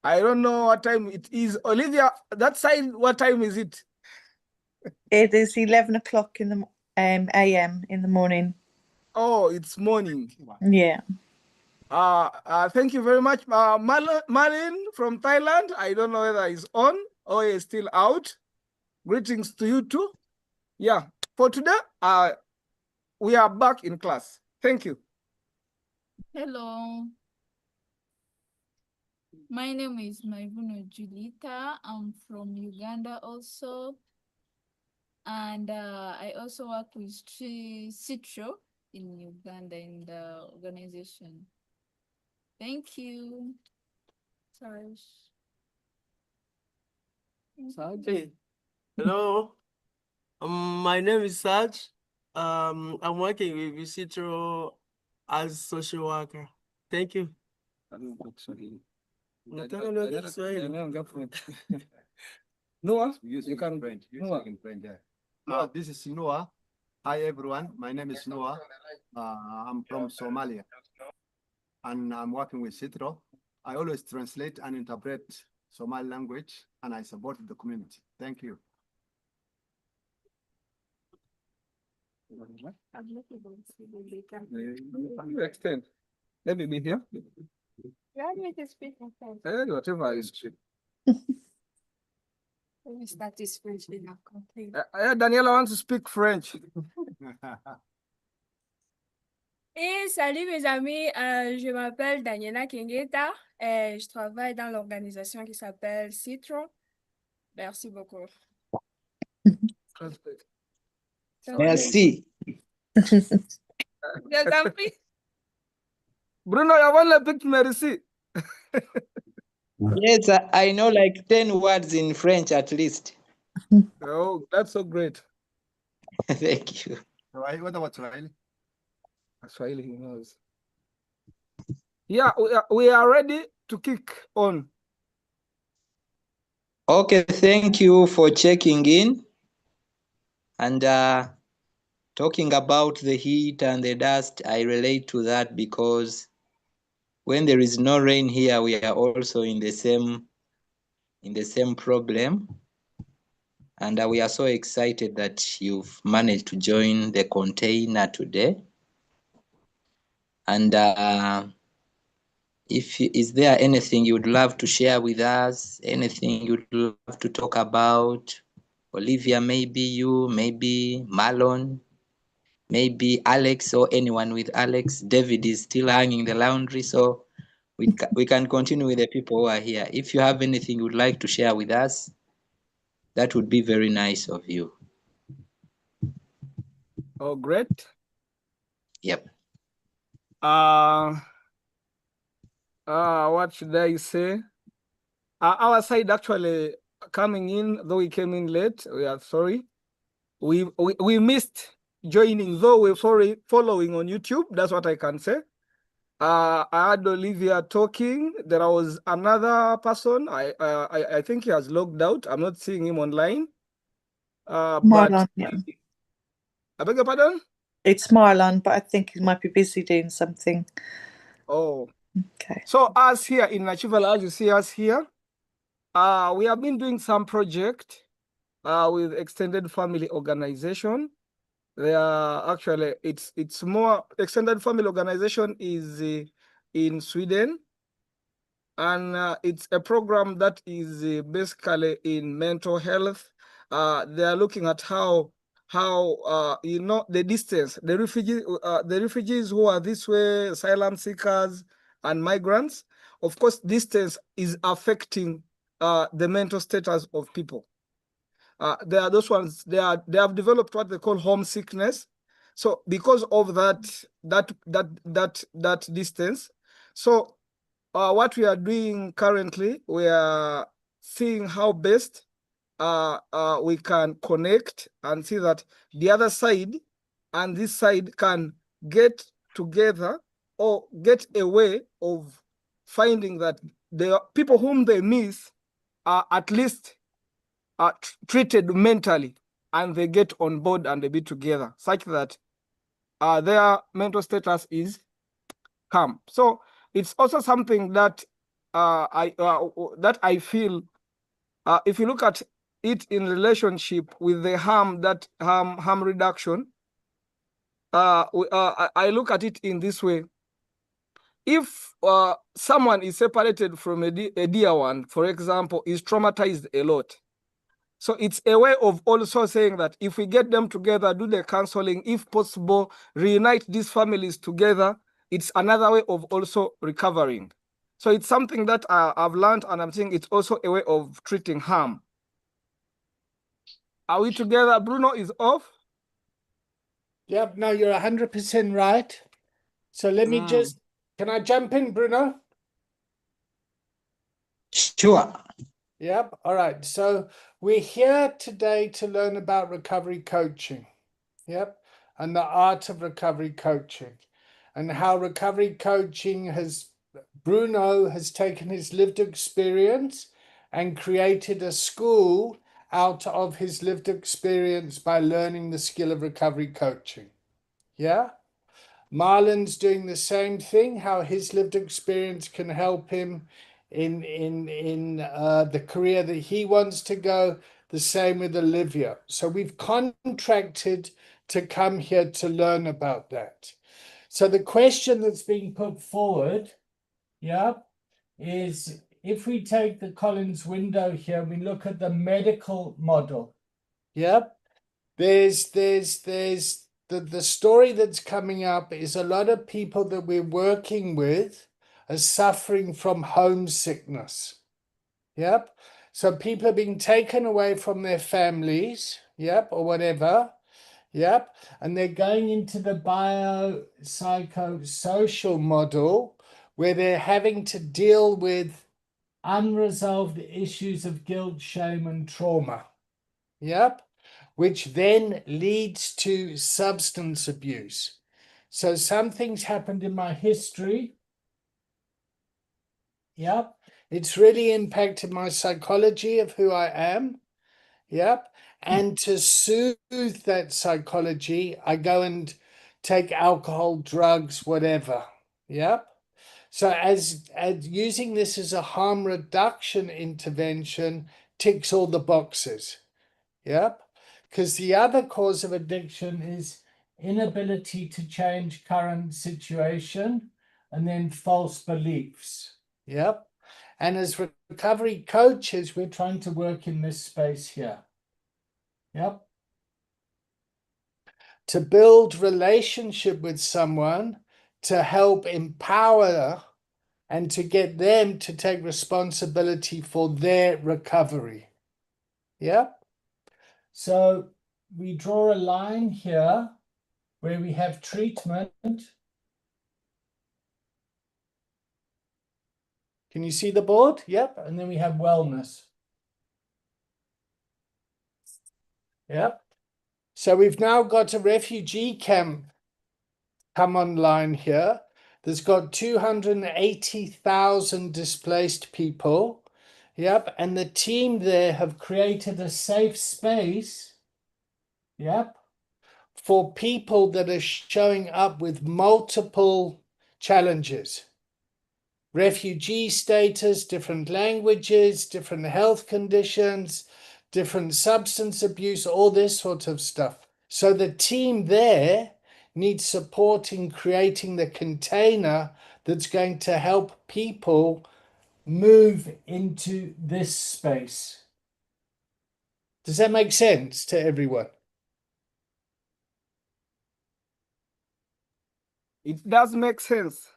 I don't know what time it is. Olivia, that side, what time is it? It is 11 o'clock in the a.m. in the morning. Oh, it's morning. Yeah. Thank you very much. Malin from Thailand. I don't know whether he's on or he's still out. Greetings to you too. Yeah, for today, we are back in class. Thank you. Hello. My name is Maivuno Julita. I'm from Uganda also. And I also work with Citro in Uganda in the organization. Thank you. Sorry. Saj. Hello. My name is Saj. I'm working with Visitro as social worker. Thank you. Nataka niongee Kiswahili. Noah, you can French. This is Noah. Hi everyone. My name is Noah. I'm from Somalia, and I'm working with Citro. I always translate and interpret Somali language, and I support the community. Thank you. Extend. Let me be here. Whatever is cheap. Daniela wants to speak French. Et salut mes amis, je m'appelle Daniela Kengeta et je travaille dans l'organisation qui s'appelle Citron. Merci beaucoup. Merci. Je t'en prie. Bruno, you want to pick merci. Yes, I know like 10 words in French at least. Oh, that's so great. Thank you. Swahili, what about Swahili? Swahili, he knows. Yeah, we are ready to kick on. Okay, thank you for checking in. And talking about the heat and the dust, I relate to that because when there is no rain here, we are also in the same problem. And we are so excited that you've managed to join the container today. And is there anything you would love to share with us? Anything you'd love to talk about? Olivia, maybe you, maybe Marlon, maybe Alex, or anyone with Alex. David is still hanging the laundry, so we can continue with the people who are here. If you have anything you would like to share with us, that would be very nice of you. Oh, great. Yep. What should I say? Our side actually coming in, though we came in late, we are sorry. We missed joining, though we're following on YouTube. That's what I can say. I had Olivia talking. There was another person. I think he has logged out. I'm not seeing him online. Marlon, yeah. I beg your pardon? It's Marlon, but I think he might be busy doing something. Oh. Okay. So us here in Nachivala, as you see us here, we have been doing some project with extended family organization. They are actually, it's more, extended family organization is in Sweden. And it's a program that is basically in mental health. They are looking at how the distance, the refugees who are this way, asylum seekers and migrants. Of course, distance is affecting the mental status of people. There are those ones, they have developed what they call homesickness. So because of that distance, so what we are doing currently, we are seeing how best we can connect and see that the other side and this side can get together or get a way of finding that the people whom they miss are at least treated mentally, and they get on board and they be together, such that their mental status is calm. So it's also something that I feel, if you look at it in relationship with the harm reduction, I look at it in this way. If someone is separated from a dear one, for example, is traumatized a lot, so it's a way of also saying that if we get them together, do the counseling, if possible, reunite these families together, it's another way of also recovering. So it's something that I've learned, and I'm saying it's also a way of treating harm. Are we together? Bruno is off? Yep, no, you're 100% right. So let me can I jump in, Bruno? Sure. Yep, all right. So we're here today to learn about recovery coaching. Yep, and the art of recovery coaching, and how recovery coaching Bruno has taken his lived experience and created a school out of his lived experience by learning the skill of recovery coaching. Yeah. Marlon's doing the same thing, how his lived experience can help him in the career that he wants to go. The same with Olivia. So we've contracted to come here to learn about that. So the question that's being put forward, yeah, is if we take the Collins window here, we look at the medical model. Yep. There's the story that's coming up is a lot of people that we're working with are suffering from homesickness. Yep. So people are being taken away from their families, yep, or whatever. Yep. And they're going into the biopsychosocial model where they're having to deal with unresolved issues of guilt, shame, and trauma. Yep. Which then leads to substance abuse. So something's happened in my history. Yep. It's really impacted my psychology of who I am. Yep. And to soothe that psychology, I go and take alcohol, drugs, whatever. Yep. So as using this as a harm reduction intervention ticks all the boxes. Yep. Because the other cause of addiction is inability to change current situation and then false beliefs. Yep. And as recovery coaches, we're trying to work in this space here. Yep. To build relationship with someone, to help empower and to get them to take responsibility for their recovery. Yep. So we draw a line here where we have treatment. Can you see the board? Yep. And then we have wellness. Yep. So we've now got a refugee camp come online here. There's got 280,000 displaced people. Yep. And the team there have created a safe space. Yep. For people that are showing up with multiple challenges. Refugee status, different languages, different health conditions, different substance abuse, all this sort of stuff. So the team there needs support in creating the container that's going to help people move into this space. Does that make sense to everyone? It does make sense.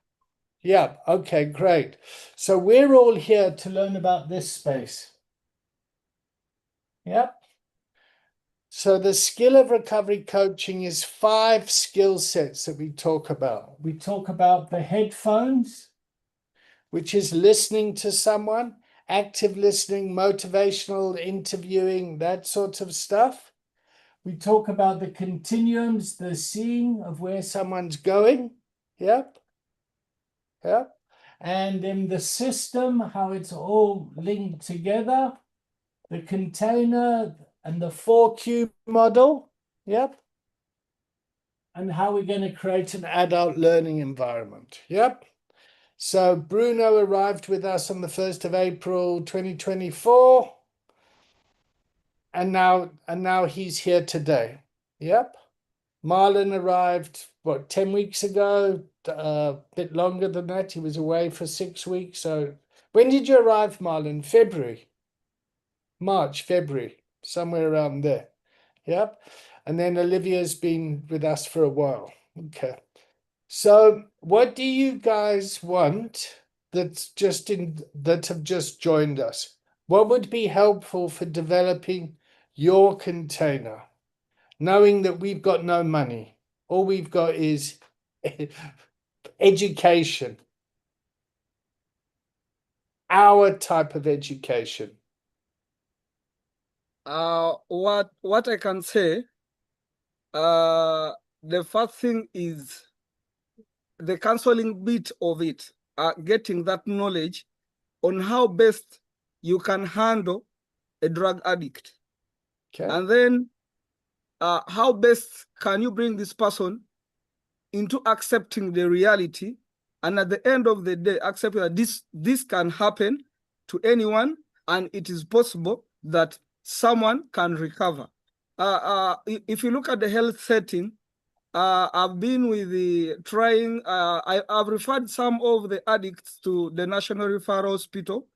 Yeah, okay, great. So we're all here to learn about this space. Yep. So the skill of recovery coaching is 5 skill sets that we talk about. We talk about the headphones, which is listening to someone, active listening, motivational interviewing, that sort of stuff. We talk about the continuums, the seeing of where someone's going. Yep. Yep. And then the system, how it's all linked together, the container and the 4Q model. Yep. And how we're going to create an adult learning environment. Yep. So Bruno arrived with us on the 1st of April, 2024. And now he's here today. Yep. Marlon arrived, 10 weeks ago? A bit longer than that. He was away for 6 weeks. So when did you arrive, Marlon? February? March, February, somewhere around there. Yep. And then Olivia's been with us for a while. Okay. So what do you guys want that have just joined us? What would be helpful for developing your container? Knowing that we've got no money. All we've got is education. Our type of education. What I can say, the first thing is the counseling bit of it, getting that knowledge on how best you can handle a drug addict. Okay. And then how best can you bring this person into accepting the reality, and at the end of the day, accepting that this can happen to anyone, and it is possible that someone can recover. If you look at the health setting, I've been with the trying, I've referred some of the addicts to the National Referral Hospital.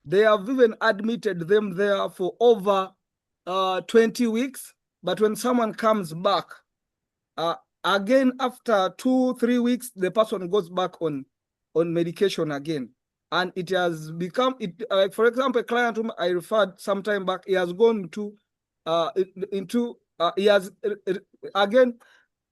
They have even admitted them there for over 20 weeks. But when someone comes back, again, after 2-3 weeks, the person goes back on medication again. And it has become, for example, a client whom I referred some time back, he has gone he has again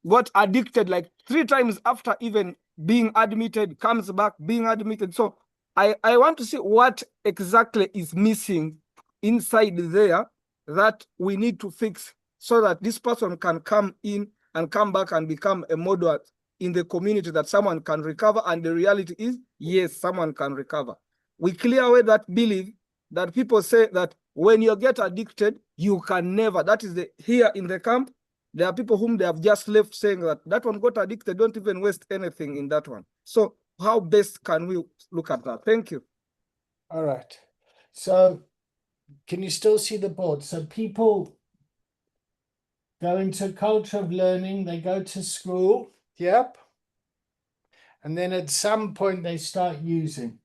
got addicted like 3 times after even being admitted, comes back, being admitted. So I want to see what exactly is missing inside there that we need to fix so that this person can come in and come back and become a model in the community that someone can recover. And the reality is, yes, someone can recover. We clear away that belief that people say that when you get addicted, you can never. That is here in the camp. There are people whom they have just left saying that one got addicted, don't even waste anything in that one. So how best can we look at that? Thank you. All right. So can you still see the board? So people go into a culture of learning, they go to school, yep. And then at some point they start using.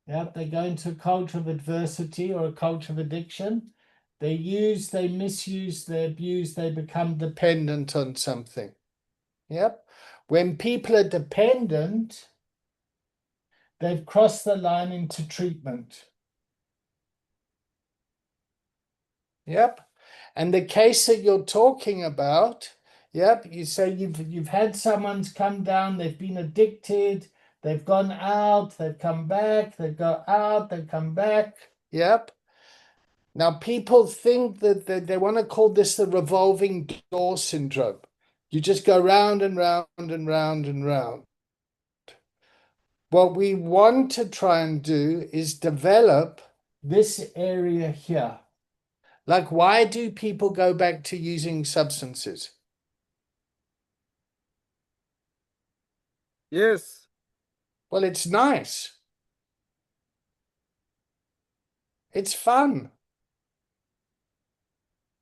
Yep, they go into a culture of adversity or a culture of addiction. They use, they misuse, they abuse, they become dependent on something. Yep. When people are dependent, they've crossed the line into treatment. Yep. And the case that you're talking about, yep, you say you've had someone's come down, they've been addicted, they've gone out, they've come back, they go out, they come back. Yep. Now people think that they want to call this the revolving door syndrome. You just go round and round and round and round. What we want to try and do is develop this area here. Like, why do people go back to using substances? Yes. Well, it's nice. It's fun.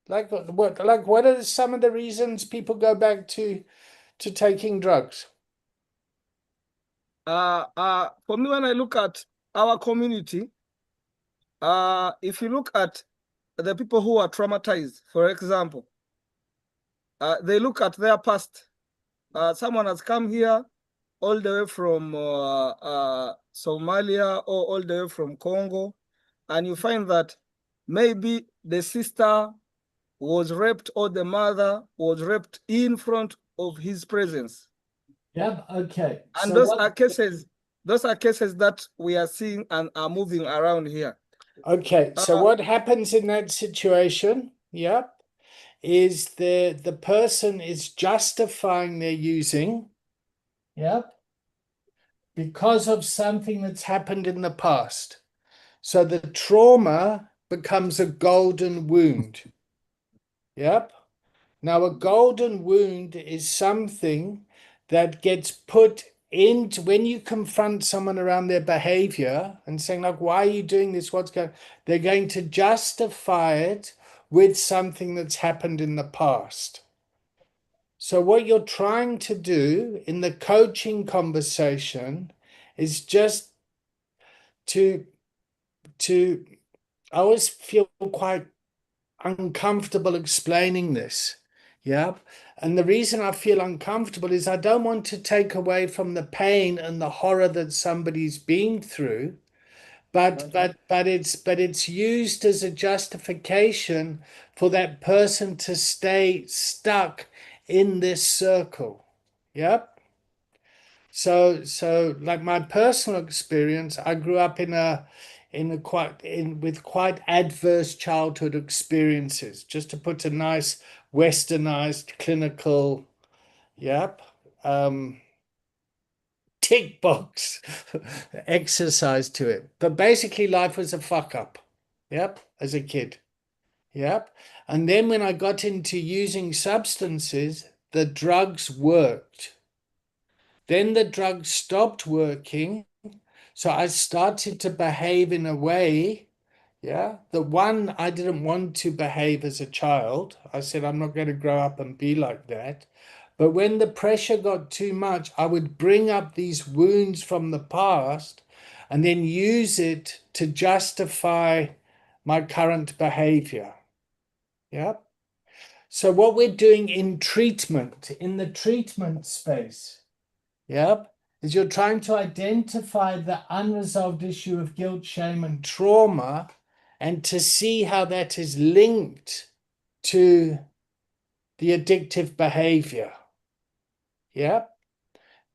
Like what are some of the reasons people go back to taking drugs? For me, when I look at our community, if you look at the people who are traumatized, for example, they look at their past. Someone has come here all the way from Somalia or all the way from Congo, and you find that maybe the sister was raped or the mother was raped in front of his presence. Yep. Okay. And so those are cases that we are seeing and are moving around here. Okay. So what happens in that situation? Yep. Is the person is justifying their using. Yep. Because of something that's happened in the past. So the trauma becomes a golden wound. Yep. Now, a golden wound is something that gets put into when you confront someone around their behavior and saying, like, why are you doing this? What's going on? They're going to justify it with something that's happened in the past. So what you're trying to do in the coaching conversation is just to I always feel quite uncomfortable explaining this. Yeah. And the reason I feel uncomfortable is I don't want to take away from the pain and the horror that somebody's been through, but it's used as a justification for that person to stay stuck in this circle. Yep. So like my personal experience, I grew up with quite adverse childhood experiences, just to put a nice westernized clinical, yep, tick box exercise to it. But basically life was a fuck up. Yep, as a kid. Yep. And then when I got into using substances, the drugs worked. Then the drugs stopped working. So I started to behave in a way, yeah, the one I didn't want to behave as a child. I said, I'm not going to grow up and be like that. But when the pressure got too much, I would bring up these wounds from the past and then use it to justify my current behavior. Yeah. So what we're doing in treatment, in the treatment space, yep, is you're trying to identify the unresolved issue of guilt, shame, and trauma, and to see how that is linked to the addictive behavior. Yep.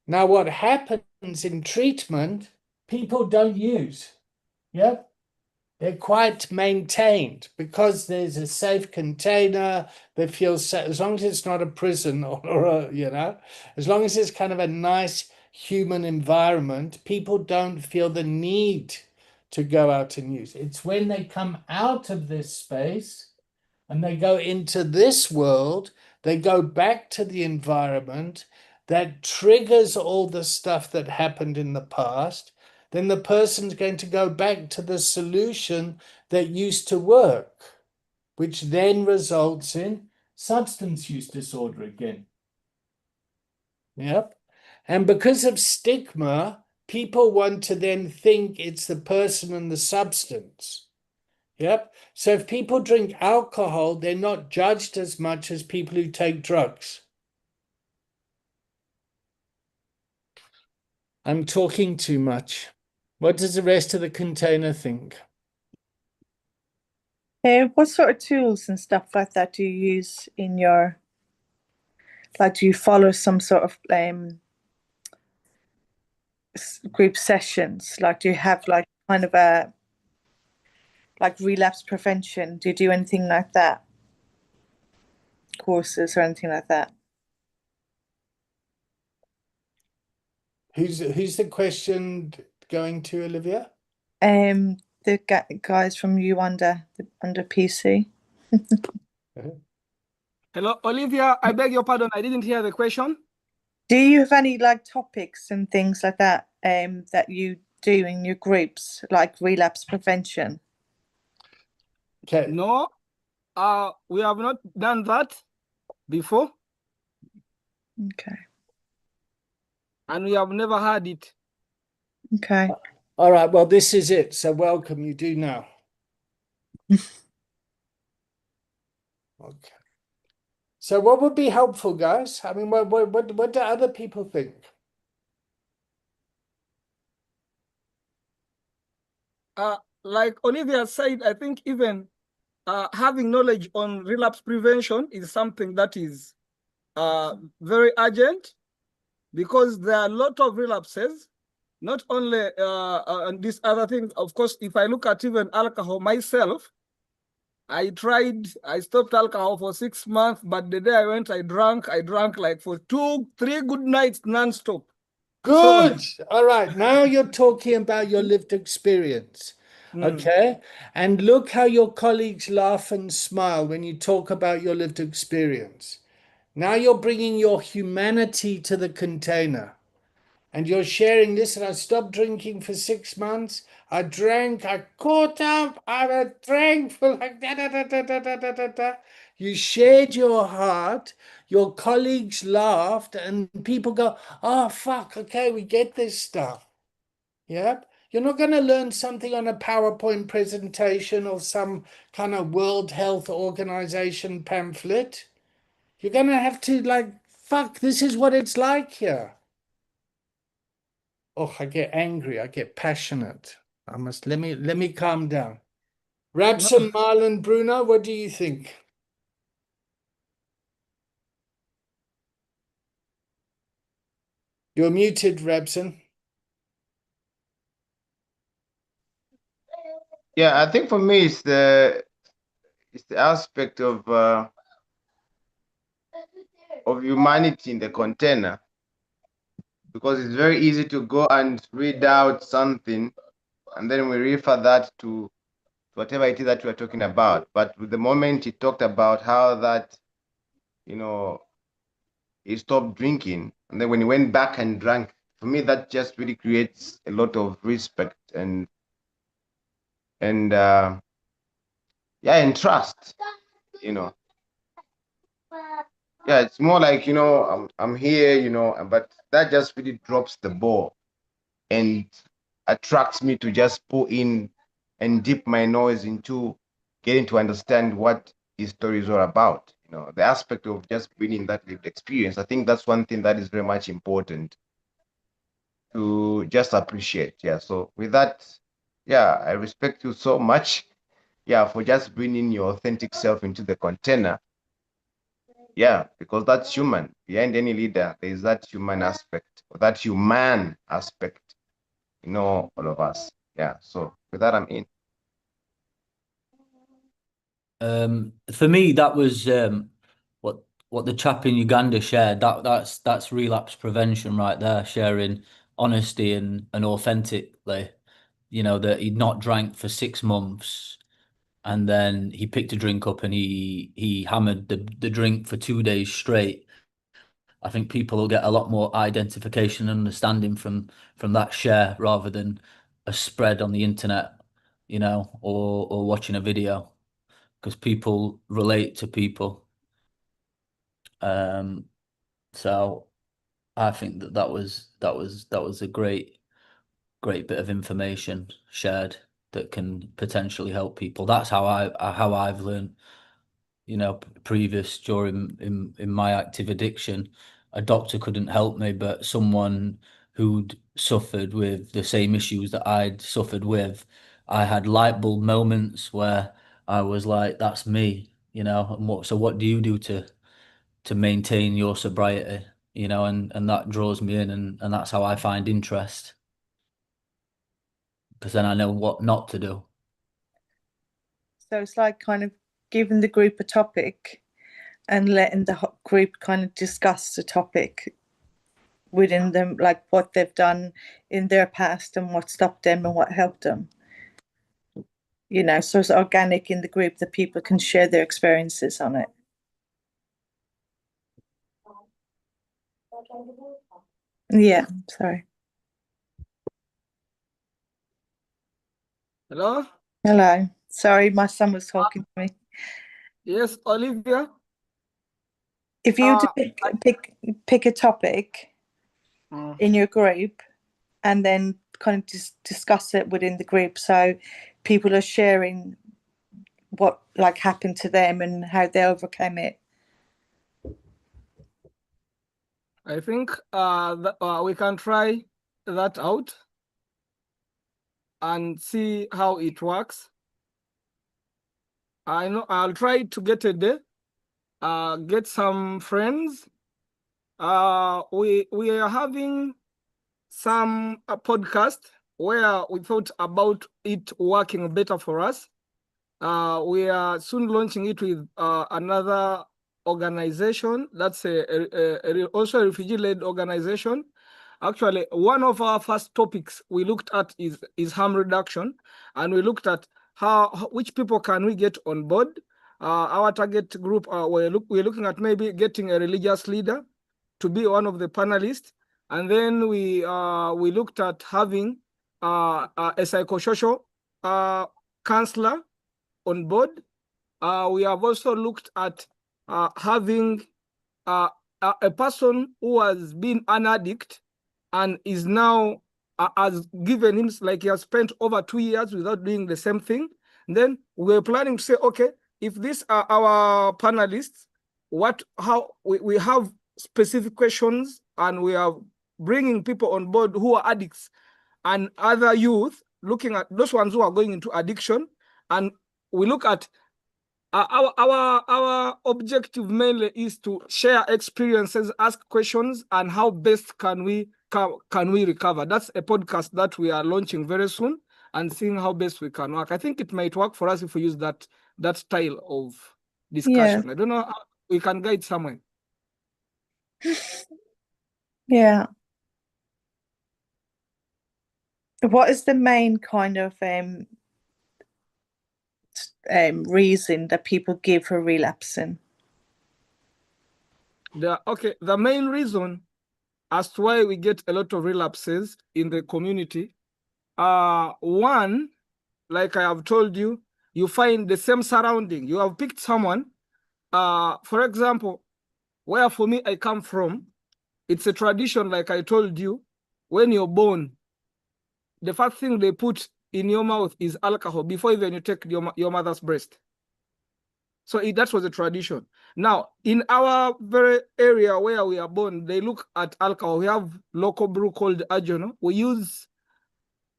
Now, what happens in treatment people don't use. Yeah. They're quite maintained because there's a safe container. They feel safe, as long as it's not a prison or as long as it's kind of a nice human environment, people don't feel the need to go out and use. It's when they come out of this space and they go into this world, they go back to the environment that triggers all the stuff that happened in the past. Then the person's going to go back to the solution that used to work, which then results in substance use disorder again. Yep. And because of stigma, people want to then think it's the person and the substance. Yep. So if people drink alcohol, they're not judged as much as people who take drugs. I'm talking too much. What does the rest of the container think? What sort of tools and stuff like that do you use in your, like, do you follow some sort of group sessions? Like, do you have like kind of a, like relapse prevention? Do you do anything like that? Courses or anything like that? Who's the question going to, Olivia? The guys from you under PC. Hello, Olivia, I beg your pardon, I didn't hear the question. Do you have any like topics and things like that that you do in your groups, like relapse prevention? Okay. No, we have not done that before. Okay. And we have never had it. Okay. All right. Well, this is it. So welcome. You do now. Okay. So what would be helpful, guys? I mean, what do other people think? Like Olivia said, I think even having knowledge on relapse prevention is something that is very urgent, because there are a lot of relapses, not only and these other things. Of course, if I look at even alcohol myself, I stopped alcohol for 6 months, but the day I went, I drank like for 2-3 good nights non-stop. Good. So, all right. Now you're talking about your lived experience. Okay. And look how your colleagues laugh and smile when you talk about your lived experience. Now you're bringing your humanity to the container. And you're sharing this, and I stopped drinking for 6 months. I drank, I caught up, I drank for like da da da da da da da da da. You shared your heart, your colleagues laughed, and people go, oh, fuck, okay, we get this stuff. Yep. You're not going to learn something on a PowerPoint presentation or some kind of World Health Organization pamphlet. You're going to have to, like, fuck, this is what it's like here. Oh, I get angry. I get passionate. I must let me calm down. Rabson, Marlon, Bruno, what do you think? You're muted, Rabson. Yeah, I think for me it's the aspect of humanity in the container, because it's very easy to go and read out something and then we refer that to whatever it is that we're talking about. But with the moment he talked about how that, he stopped drinking, and then when he went back and drank, for me that just really creates a lot of respect and and trust. Yeah, it's more like, I'm here, but that just really drops the ball and attracts me to just pull in and dip my nose into getting to understand what his story is all about. The aspect of just bringing that lived experience. I think that's one thing that is very much important to just appreciate. Yeah. So with that, yeah, I respect you so much. Yeah, for just bringing your authentic self into the container. Yeah, because that's human. Behind any leader, there is that human aspect, or that human aspect. you know, all of us. Yeah. So with that, I'm in. For me, that was what the chap in Uganda shared. That's relapse prevention right there, sharing honesty and authentically. You know, that he'd not drank for 6 months, and then he picked a drink up and he hammered the drink for 2 days straight. I think people will get a lot more identification and understanding from that share rather than a spread on the internet, you know, or watching a video, because people relate to people. So I think that was a great bit of information shared that can potentially help people. That's how I've learned, you know, previous during in my active addiction. A doctor couldn't help me, but someone who'd suffered with the same issues that I'd suffered with, I had light bulb moments where I was like, that's me, you know, and what do you do to maintain your sobriety, you know, and that draws me in, and that's how I find interest, because then I know what not to do. So it's like kind of giving the group a topic and letting the group kind of discuss the topic within them, like what they've done in their past and what stopped them and what helped them. You know, so it's organic in the group that people can share their experiences on it. Yeah, sorry. Hello? Hello. Sorry, my son was talking to me. Yes, Olivia? If you pick a topic in your group and then kind of just discuss it within the group, so people are sharing what like happened to them and how they overcame it. I think we can try that out and see how it works. I know I'll try to get a day, get some friends. We are having some podcast where we thought about it working better for us. We are soon launching it with another organization that's also a refugee-led organization. Actually, one of our first topics we looked at is harm reduction, and we looked at which people can we get on board. Our target group, we're looking at maybe getting a religious leader to be one of the panelists, and then we looked at having a psychosocial counselor on board. We have also looked at having a person who has been an addict and is now has given him, like he has spent over 2 years without doing the same thing. And then we're planning to say, okay, if these are our panelists, how we have specific questions, and we are bringing people on board who are addicts and other youth, looking at those ones who are going into addiction, and we look at our objective mainly is to share experiences, ask questions, and how best can we recover. That's a podcast that we are launching very soon, and seeing how best we can work. I think it might work for us if we use that style of discussion. Yeah. I don't know how we can guide somewhere. Yeah. What is the main kind of reason that people give for relapsing? The main reason as to why we get a lot of relapses in the community, one, like I have told you, you find the same surrounding. You have picked someone, for example, where for me I come from, it's a tradition, like I told you, when you're born, the first thing they put in your mouth is alcohol before even you take your mother's breast. So that was a tradition. Now, in our very area where we are born, they look at alcohol. We have local brew called Ajono. We use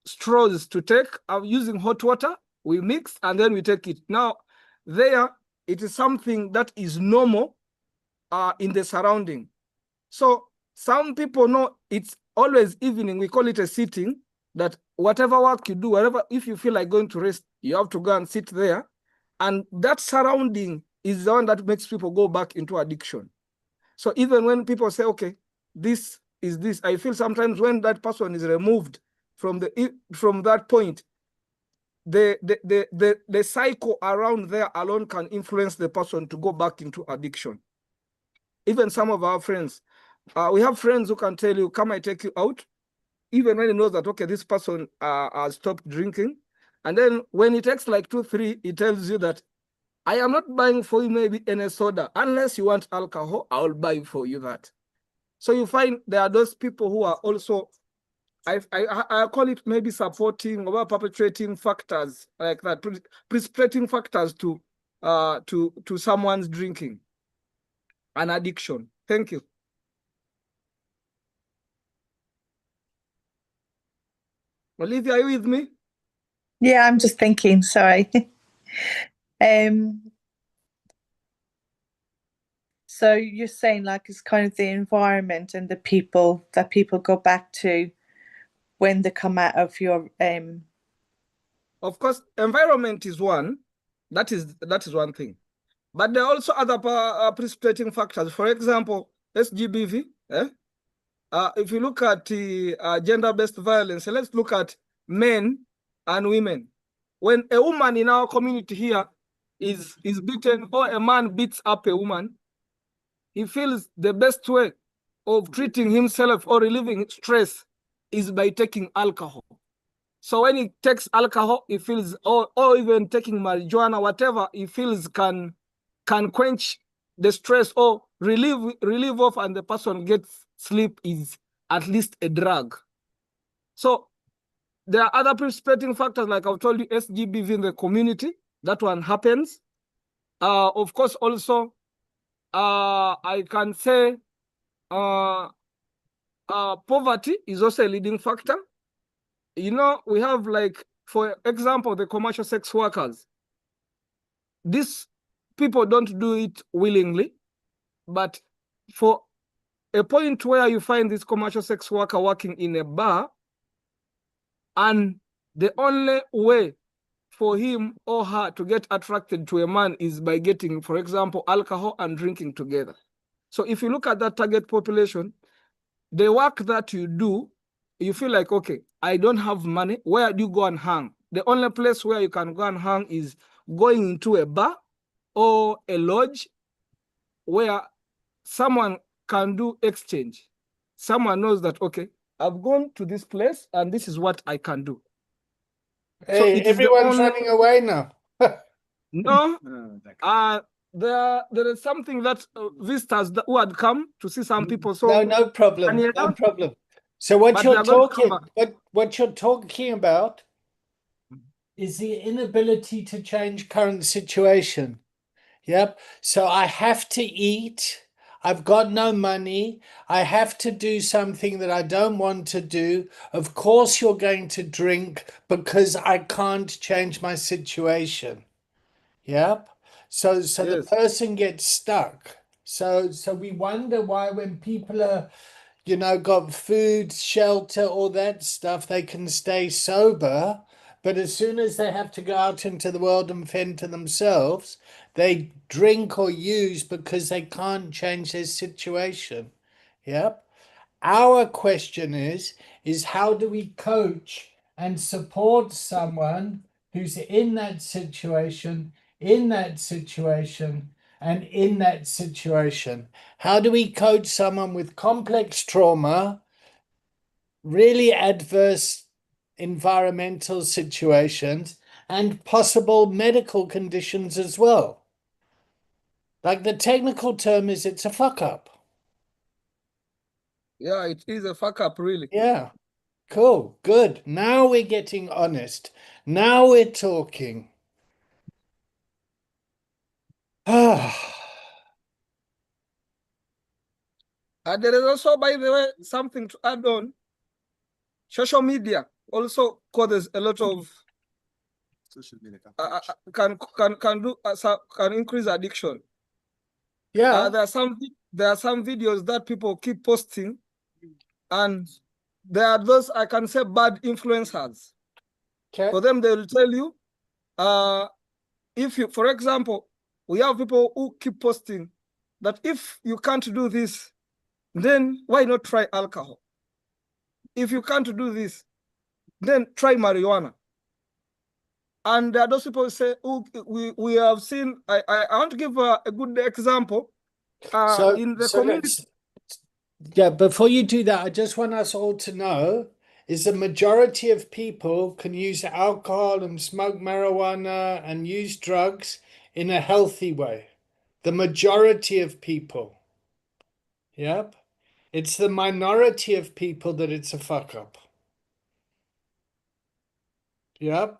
straws to take. I'm using hot water. We mix and then we take it. Now, there, it is something that is normal in the surrounding. So some people know it's always evening. We call it a sitting. that whatever work you do, wherever, if you feel like going to rest, you have to go and sit there. And that surrounding is the one that makes people go back into addiction. So even when people say, okay, this is this, I feel sometimes when that person is removed from that point, the cycle around there alone can influence the person to go back into addiction. Even some of our friends, we have friends who can tell you, come, I take you out, even when he knows that, okay, this person has stopped drinking. And then when he takes like 2, 3, he tells you that, I am not buying for you maybe any soda. Unless you want alcohol, I will buy for you that. So you find there are those people who are also, I call it maybe supporting or perpetrating factors like that, precipitating factors to someone's drinking, an addiction. Thank you. Olivia, are you with me? Yeah, I'm just thinking, sorry. So you're saying like it's kind of the environment and the people that people go back to when they come out of your Of course, environment is one. That is one thing. But there are also other precipitating factors. For example, SGBV. If you look at gender-based violence, let's look at men and women. When a woman in our community here is beaten, or a man beats up a woman, he feels the best way of treating himself or relieving stress is by taking alcohol. So when he takes alcohol, he feels, or even taking marijuana, whatever he feels can quench the stress or relieve off, and the person gets sleep, is at least a drug. So there are other precipitating factors, like I've told you, SGBV in the community. That one happens. Of course, also, I can say poverty is also a leading factor. You know, we have, like, for example, the commercial sex workers. These people don't do it willingly, but for a point where you find this commercial sex worker working in a bar, and the only way for him or her to get attracted to a man is by getting, for example, alcohol and drinking together. So if you look at that target population, the work that you do, you feel like, okay, I don't have money. Where do you go and hang? The only place where you can go and hang is going into a bar or a lodge where someone can do exchange. Someone knows that, okay, I've gone to this place and this is what I can do. Hey, so it everyone's running away now. No, there is something that visitors who had come to see some people. So no problem, no problem. So what you're talking about is the inability to change current situation. Yep. So I have to eat. I've got no money. I have to do something that I don't want to do. Of course, you're going to drink because I can't change my situation. Yep. So Yes. the person gets stuck. So we wonder why, when people are, you know, got food, shelter, all that stuff, they can stay sober. But as soon as they have to go out into the world and fend for themselves, they drink or use because they can't change their situation. Yep. Our question is how do we coach and support someone who's in that situation, and in that situation? How do we coach someone with complex trauma, really adverse environmental situations, and possible medical conditions as well? Like, the technical term is, it's a fuck up. Yeah, it is a fuck up, really. Yeah. Cool. Good. Now we're getting honest. Now we're talking. There is also, by the way, something to add on. Social media also causes a lot of can increase addiction. Yeah. There are some videos that people keep posting, and there are those, I can say, bad influencers. Okay. For them, they will tell you, if you, for example, we have people who keep posting that if you can't do this, then why not try alcohol? If you can't do this, then try marijuana. And there are those people who say, oh, we have seen, I want to give a good example. In the community. Yeah, before you do that, I just want us all to know is the majority of people can use alcohol and smoke marijuana and use drugs in a healthy way. The majority of people. Yep. It's the minority of people that it's a fuck up. Yep.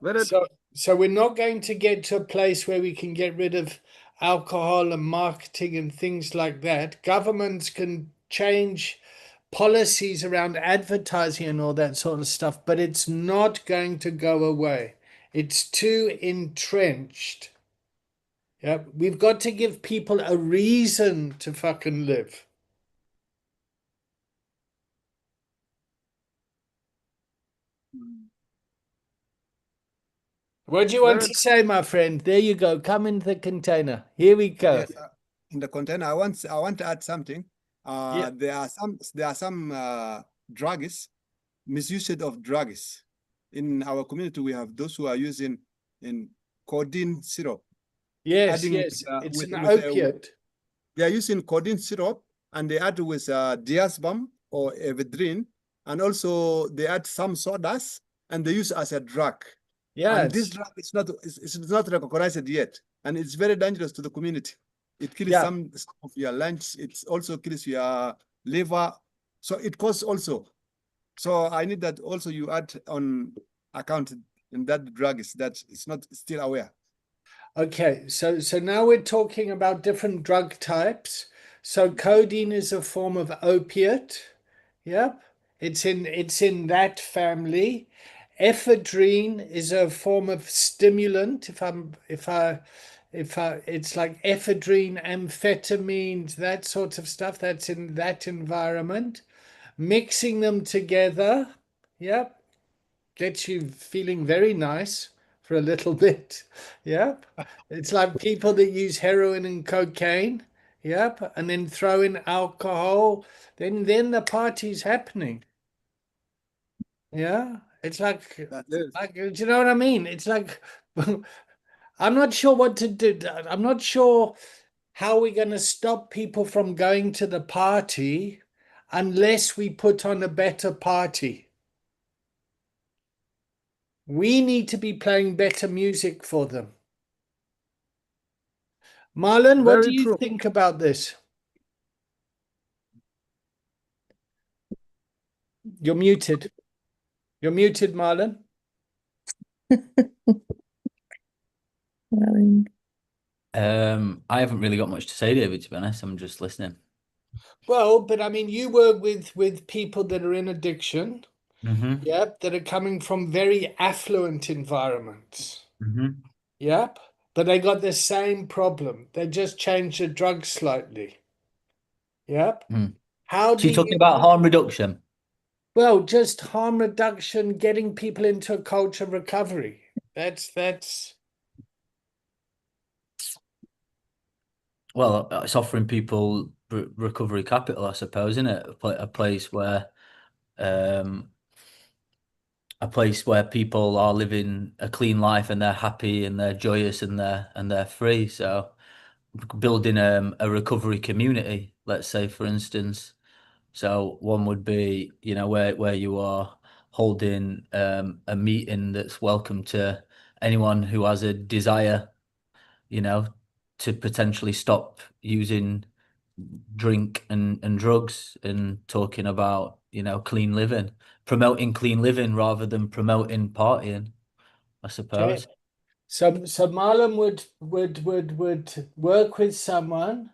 So we're not going to get to a place where we can get rid of alcohol and marketing and things like that. Governments can change policies around advertising and all that sort of stuff, but it's not going to go away. It's too entrenched. Yep. We've got to give people a reason to fucking live. What do you want to say, my friend? There you go. Come into the container. Here we go. Yes, in the container, I want to add something. Yeah. There are some drugs, misuse of drugs. In our community, we have those who are using in codeine syrup. Yes, yes. It's an opiate. They are using codeine syrup and they add with diazepam or ephedrine, and also they add some sodas and they use as a drug. Yes. And this drug is not recognized yet, and it's very dangerous to the community. It kills some of your lungs. It also kills your liver. So it costs also. So I need that also you add on account in that drug is that it's not still aware. Okay, so now we're talking about different drug types. So codeine is a form of opiate. Yep. It's in that family. Ephedrine is a form of stimulant. It's like ephedrine, amphetamines, that sort of stuff. That's in that environment. Mixing them together, yep, gets you feeling very nice for a little bit. Yep. It's like people that use heroin and cocaine. Yep. And then throw in alcohol. Then the party's happening. Yeah. It's like do you know what I mean? It's like I'm not sure what to do. I'm not sure how we're going to stop people from going to the party unless we put on a better party. We need to be playing better music for them. Marlon, what do you think about this? You're muted. You're muted, Marlon. I haven't really got much to say, David, to be honest. I'm just listening. Well, but I mean, you work with people that are in addiction, yep, that are coming from very affluent environments. Yep, but they got the same problem. They just changed the drug slightly. Yep. How So do you're talking about harm reduction? Well, just harm reduction, getting people into a culture of recovery. That's Well, it's offering people recovery capital, I suppose, isn't it? A place where people are living a clean life and they're happy and they're joyous and they're free. So building a recovery community, let's say, for instance. So one would be, where you are holding a meeting that's welcome to anyone who has a desire, to potentially stop using drink and drugs, and talking about, clean living, promoting clean living rather than promoting partying, I suppose. okay. So Marlon would work with someone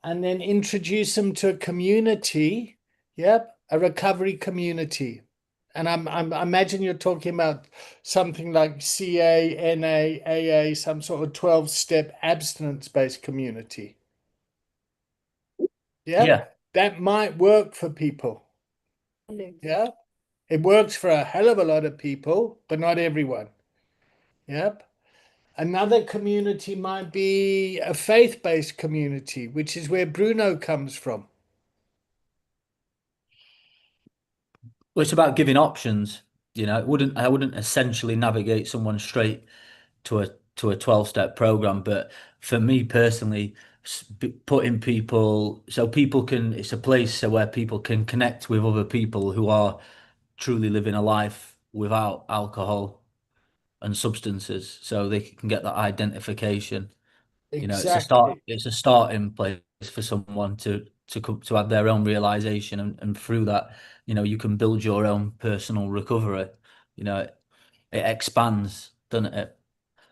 and then introduce them to a community. Yep, a recovery community. And I imagine you're talking about something like CA, NA, AA, some sort of 12-step abstinence-based community. Yep. Yeah. That might work for people. Yeah. It works for a hell of a lot of people, but not everyone. Yep. Another community might be a faith-based community, which is where Bruno comes from. Well, it's about giving options. I wouldn't essentially navigate someone straight to a 12-step program, but for me personally, putting people so people can it's a place where people can connect with other people who are truly living a life without alcohol and substances, so they can get that identification. Exactly. It's a starting place for someone to come to have their own realization, and through that, you can build your own personal recovery. It expands, doesn't it?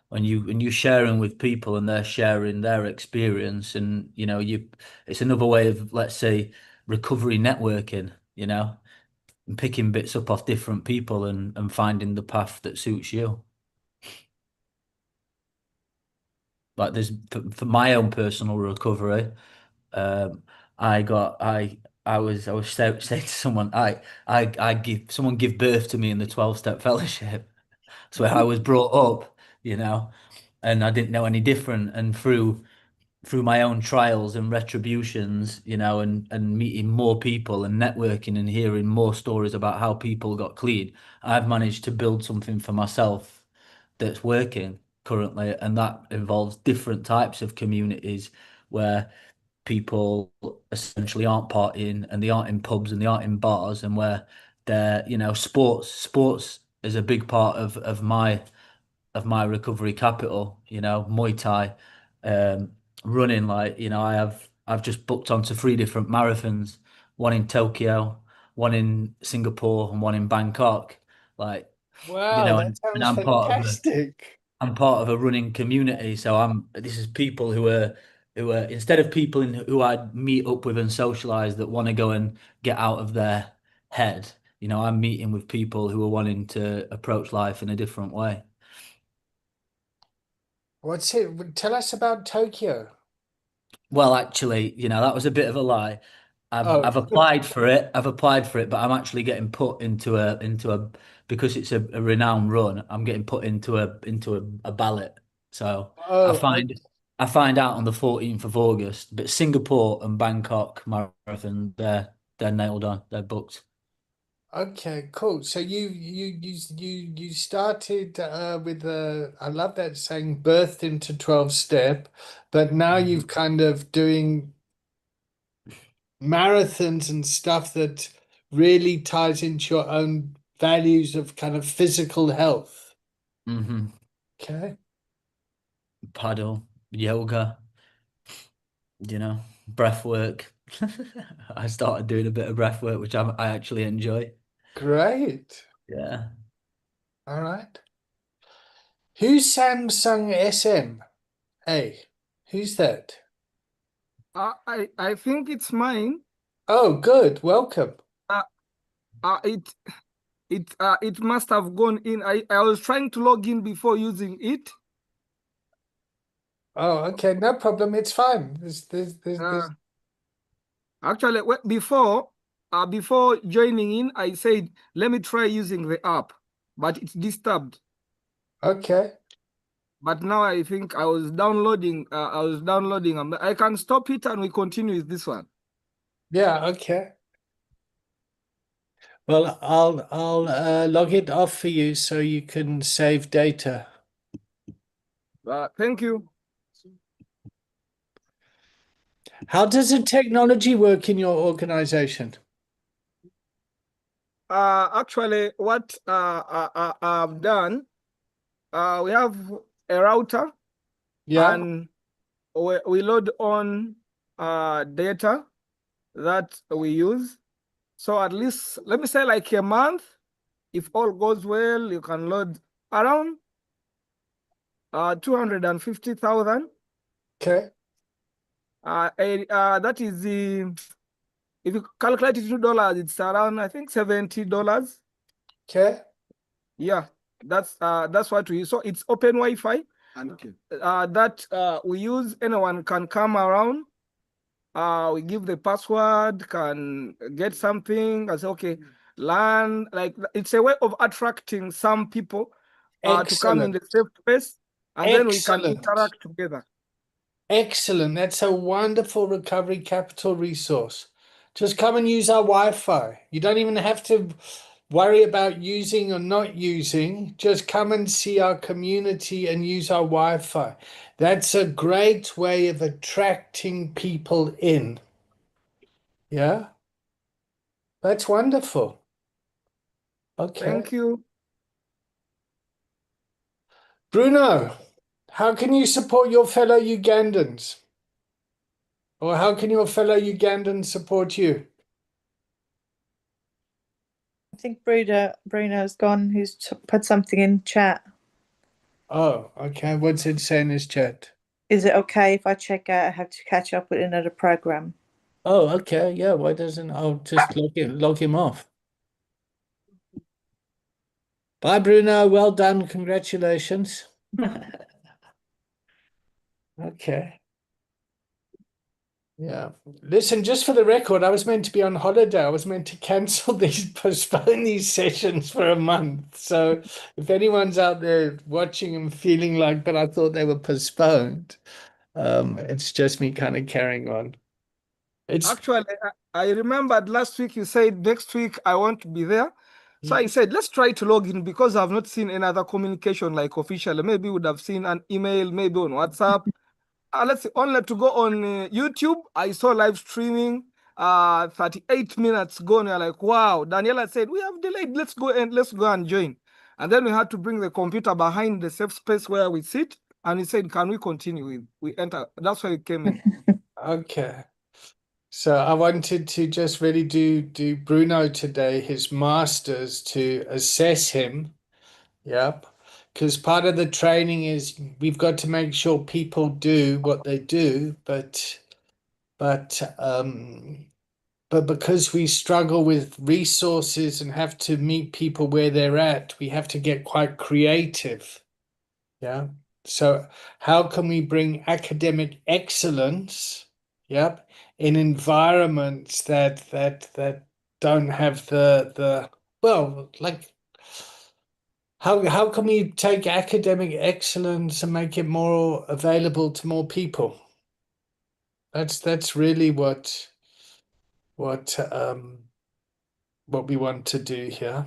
When you sharing with people and they're sharing their experience, and it's another way of, let's say, recovery networking, and picking bits up off different people and finding the path that suits you. Like there's for my own personal recovery, um, I was saying to someone, I give birth to me in the 12-step fellowship. That's where I was brought up, and I didn't know any different. And through my own trials and retributions, and meeting more people and networking and hearing more stories about how people got clean, I've managed to build something for myself that's working currently, and that involves different types of communities where people essentially aren't partying and they aren't in pubs and they aren't in bars, and where they're, sports is a big part of my recovery capital, Muay Thai, um, running, like, I've just booked onto 3 different marathons, one in Tokyo, one in Singapore, and one in Bangkok. Like, Wow, that and sounds fantastic. I'm part of a running community. So this is people who are instead of people who I'd meet up with and socialize that want to go and get out of their head, I'm meeting with people who are wanting to approach life in a different way. What's it? Tell us about Tokyo. Well, actually, that was a bit of a lie. Oh, I've applied for it. I've applied for it, but I'm actually getting put into a because it's a renowned run. I'm getting put into a ballot. So I oh, find I find out on the 14th of August. But Singapore and Bangkok marathon, they're nailed on. They're booked. okay, cool. So you started with I love that saying, birthed into 12 step, but now Mhm. you've kind of doing marathons and stuff that really ties into your own values of kind of physical health. Mhm. Okay. Paddle, yoga, breath work. I started doing a bit of breath work, which I actually enjoy. Great. Yeah. All right. Who's Samsung SM? Hey, who's that? I think it's mine. Oh, good. Welcome. Uh, it must have gone in. I was trying to log in before using it. Oh, okay. No problem. It's fine. Actually, before joining in, I said, let me try using the app, but it's disturbed. Okay. But now I think I was downloading. I can stop it and we continue with this one. Yeah, okay. Well, I'll log it off for you so you can save data. Thank you. How does the technology work in your organization? Actually, what I've done, we have a router, Yeah. and we load on data that we use. So at least, let me say like a month, if all goes well, you can load around 250,000. Okay. That is if you calculate it $2, it's around, I think, $70. Okay. Yeah, that's what we use. So it's open Wi-Fi that we use. Anyone can come around. We give the password, can get something. I say, okay, learn. Like it's a way of attracting some people to come in the Excellent. safe space, and then we can Excellent. interact together. Excellent. That's a wonderful recovery capital resource. Just come and use our Wi-Fi. You don't even have to worry about using or not using. Just come and see our community and use our Wi-Fi. That's a great way of attracting people in. Yeah, that's wonderful. Okay. Thank you. Bruno, how can you support your fellow Ugandans? Or how can your fellow Ugandans support you? I think Bruno's gone, who's put something in chat. Oh, okay. What's it saying in his chat? Is it okay if I check out? I have to catch up with another program. Oh, okay. Yeah, why doesn't I'll just log him off. Bye, Bruno. Well done. Congratulations. Okay. Yeah. Listen, just for the record, I was meant to be on holiday. I was meant to cancel these, postpone these sessions for a month. So if anyone's out there watching and feeling like that I thought they were postponed, it's just me kind of carrying on. It's Actually, I remembered last week you said next week I want to be there. So I said, let's try to log in because I've not seen any other communication like officially. Maybe would have seen an email, maybe on WhatsApp. Let's see, only to go on YouTube. I saw live streaming 38 minutes ago, and you're like, wow. Daniela said, we have delayed. Let's go and join. And then we had to bring the computer behind the safe space where we sit. And he said, can we continue? We enter. That's why we came in. okay. So I wanted to just really do Bruno today, his masters, to assess him. Yep. Because part of the training is we've got to make sure people do what they do, but because we struggle with resources and have to meet people where they're at, we have to get quite creative. Yeah. So how can we bring academic excellence, yep, in environments that don't have the well, like how can we take academic excellence and make it more available to more people? That's really what we want to do here.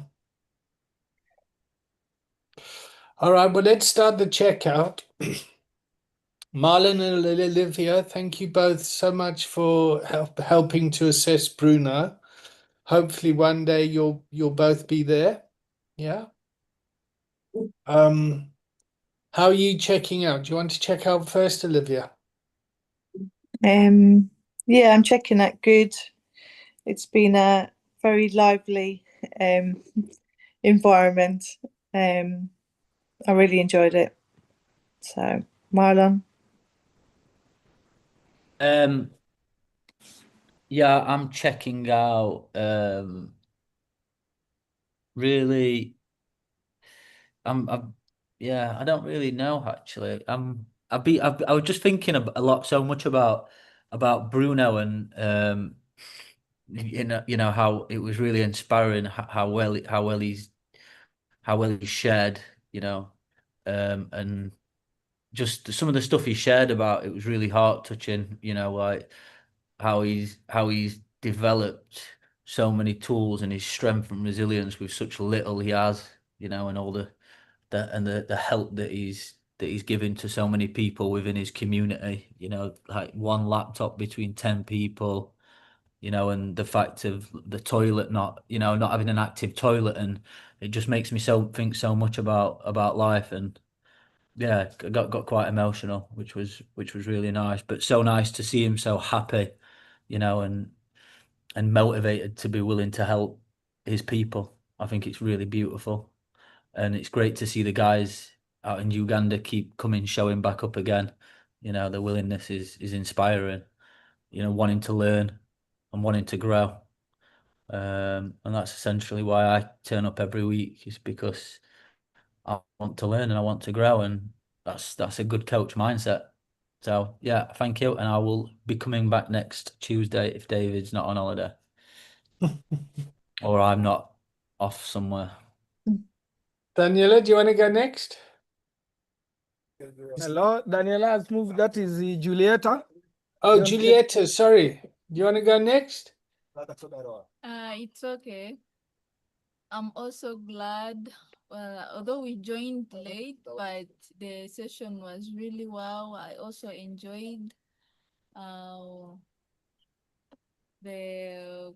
All right, well, let's start the checkout. Marlon and Olivia, thank you both so much for helping to assess Bruno. Hopefully one day you'll both be there. Yeah. How are you checking out? Do you want to check out first, Olivia? Yeah, I'm checking out good. It's been a very lively environment. I really enjoyed it. So, Marlon. Yeah, I'm checking out really yeah, I don't really know actually. I was just thinking so much about Bruno and you know how it was really inspiring how well he's shared, you know, and just some of the stuff he shared about it was really heart touching, you know, like how he's developed so many tools and his strength and resilience with such little he has, you know, and all the help that he's giving to so many people within his community, you know, like one laptop between 10 people, you know, and the fact of the toilet not, you know, not having an active toilet, and it just makes me think so much about life. And yeah, I got quite emotional, which was really nice, but so nice to see him so happy, you know, and motivated to be willing to help his people. I think it's really beautiful. And it's great to see the guys out in Uganda keep coming, showing back up again. You know, the willingness is inspiring, you know, wanting to learn and wanting to grow. And that's essentially why I turn up every week, is because I want to learn and I want to grow, and that's a good coach mindset. So yeah, thank you, and I will be coming back next Tuesday if David's not on holiday or I'm not off somewhere. Daniela, do you want to go next? Hello, Daniela has moved. That is Julieta. Oh, Don't get- Julieta, sorry. Do you want to go next? It's okay. I'm also glad, although we joined late, but the session was really wow. I also enjoyed the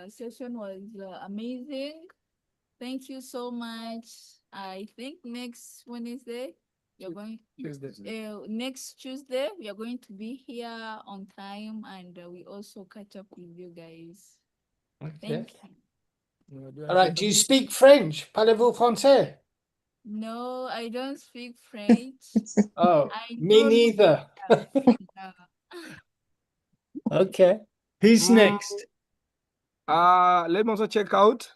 session was amazing. Thank you so much. I think next Wednesday you're going next Tuesday we are going to be here on time, and we also catch up with you guys. Okay. Thank you. All right. Do you speak French? Parlez-vous français? No, I don't speak French. Oh, I me don't neither. know. Okay. Who's next? Let me also check out.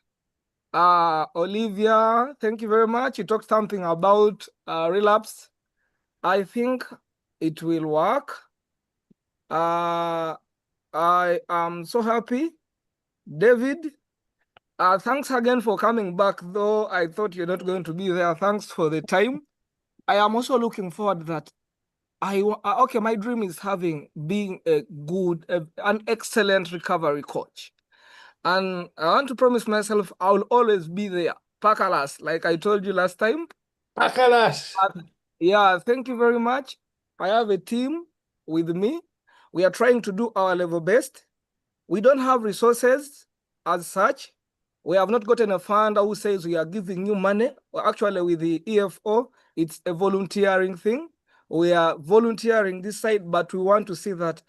Olivia, thank you very much. You talked something about relapse. I think it will work. I am so happy. David, thanks again for coming back, though I thought you're not going to be there. Thanks for the time. I am also looking forward that okay, my dream is being an excellent recovery coach. And I want to promise myself I will always be there. Pakalas, like I told you last time. Pakalas. Yeah, thank you very much. I have a team with me. We are trying to do our level best. We don't have resources as such. We have not gotten a funder who says we are giving you money. Well, actually, with the EFO, it's a volunteering thing. We are volunteering this side, but we want to see that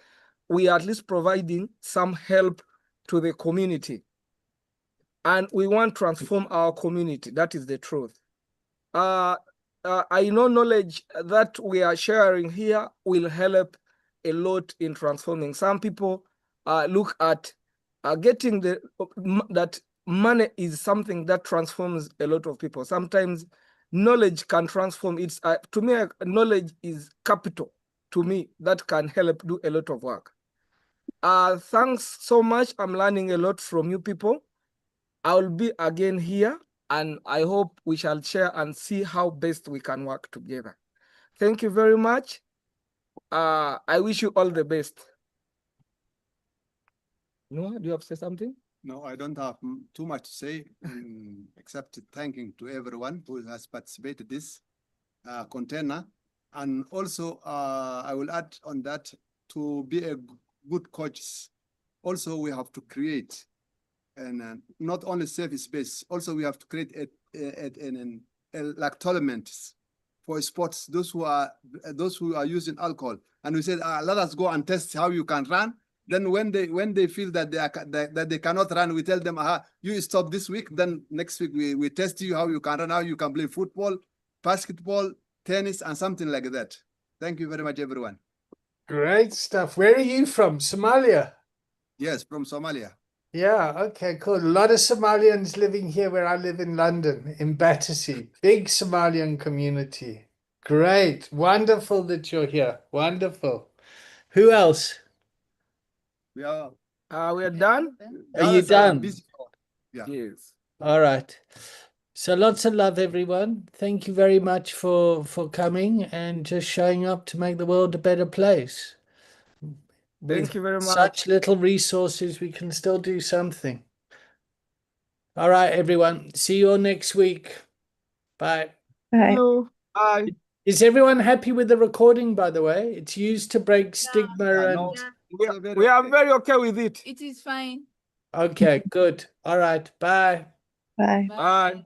we are at least providing some help to the community. And we want to transform our community. That is the truth. I know knowledge that we are sharing here will help a lot in transforming. Some people look at getting that money is something that transforms a lot of people. Sometimes knowledge can transform. It's to me, knowledge is capital to me that can help do a lot of work. Thanks so much. I'm learning a lot from you people. I will be again here, and I hope we shall share and see how best we can work together. Thank you very much. I wish you all the best. Noah, do you have to say something? No, I don't have too much to say, except thanking to everyone who has participated this container. And also, I will add on that, to be a good coach, also we have to create, and not only safe space, also we have to create like tournaments for sports, those who are using alcohol. And we said, let us go and test how you can run. Then when they feel that they cannot run, we tell them, you stop this week. Then next week we test you how you can run, how you can play football, basketball, tennis, and something like that. Thank you very much, everyone. Great stuff. Where are you from? Somalia? Yes, from Somalia. Yeah, okay, cool. A lot of Somalians living here where I live in London, in Battersea. Big Somalian community. Great. Wonderful that you're here. Wonderful. Who else? We are done. Are you done? busy. Yeah. Yes. All right. So lots of love, everyone. Thank you very much for coming and just showing up to make the world a better place. Thank you very much. Such little resources, we can still do something. All right, everyone. See you all next week. Bye. Bye. Hello. Bye. Is everyone happy with the recording, by the way? It's used to break stigma and... We are very okay with it. It is fine. Okay, good. All right. Bye. Bye. Bye.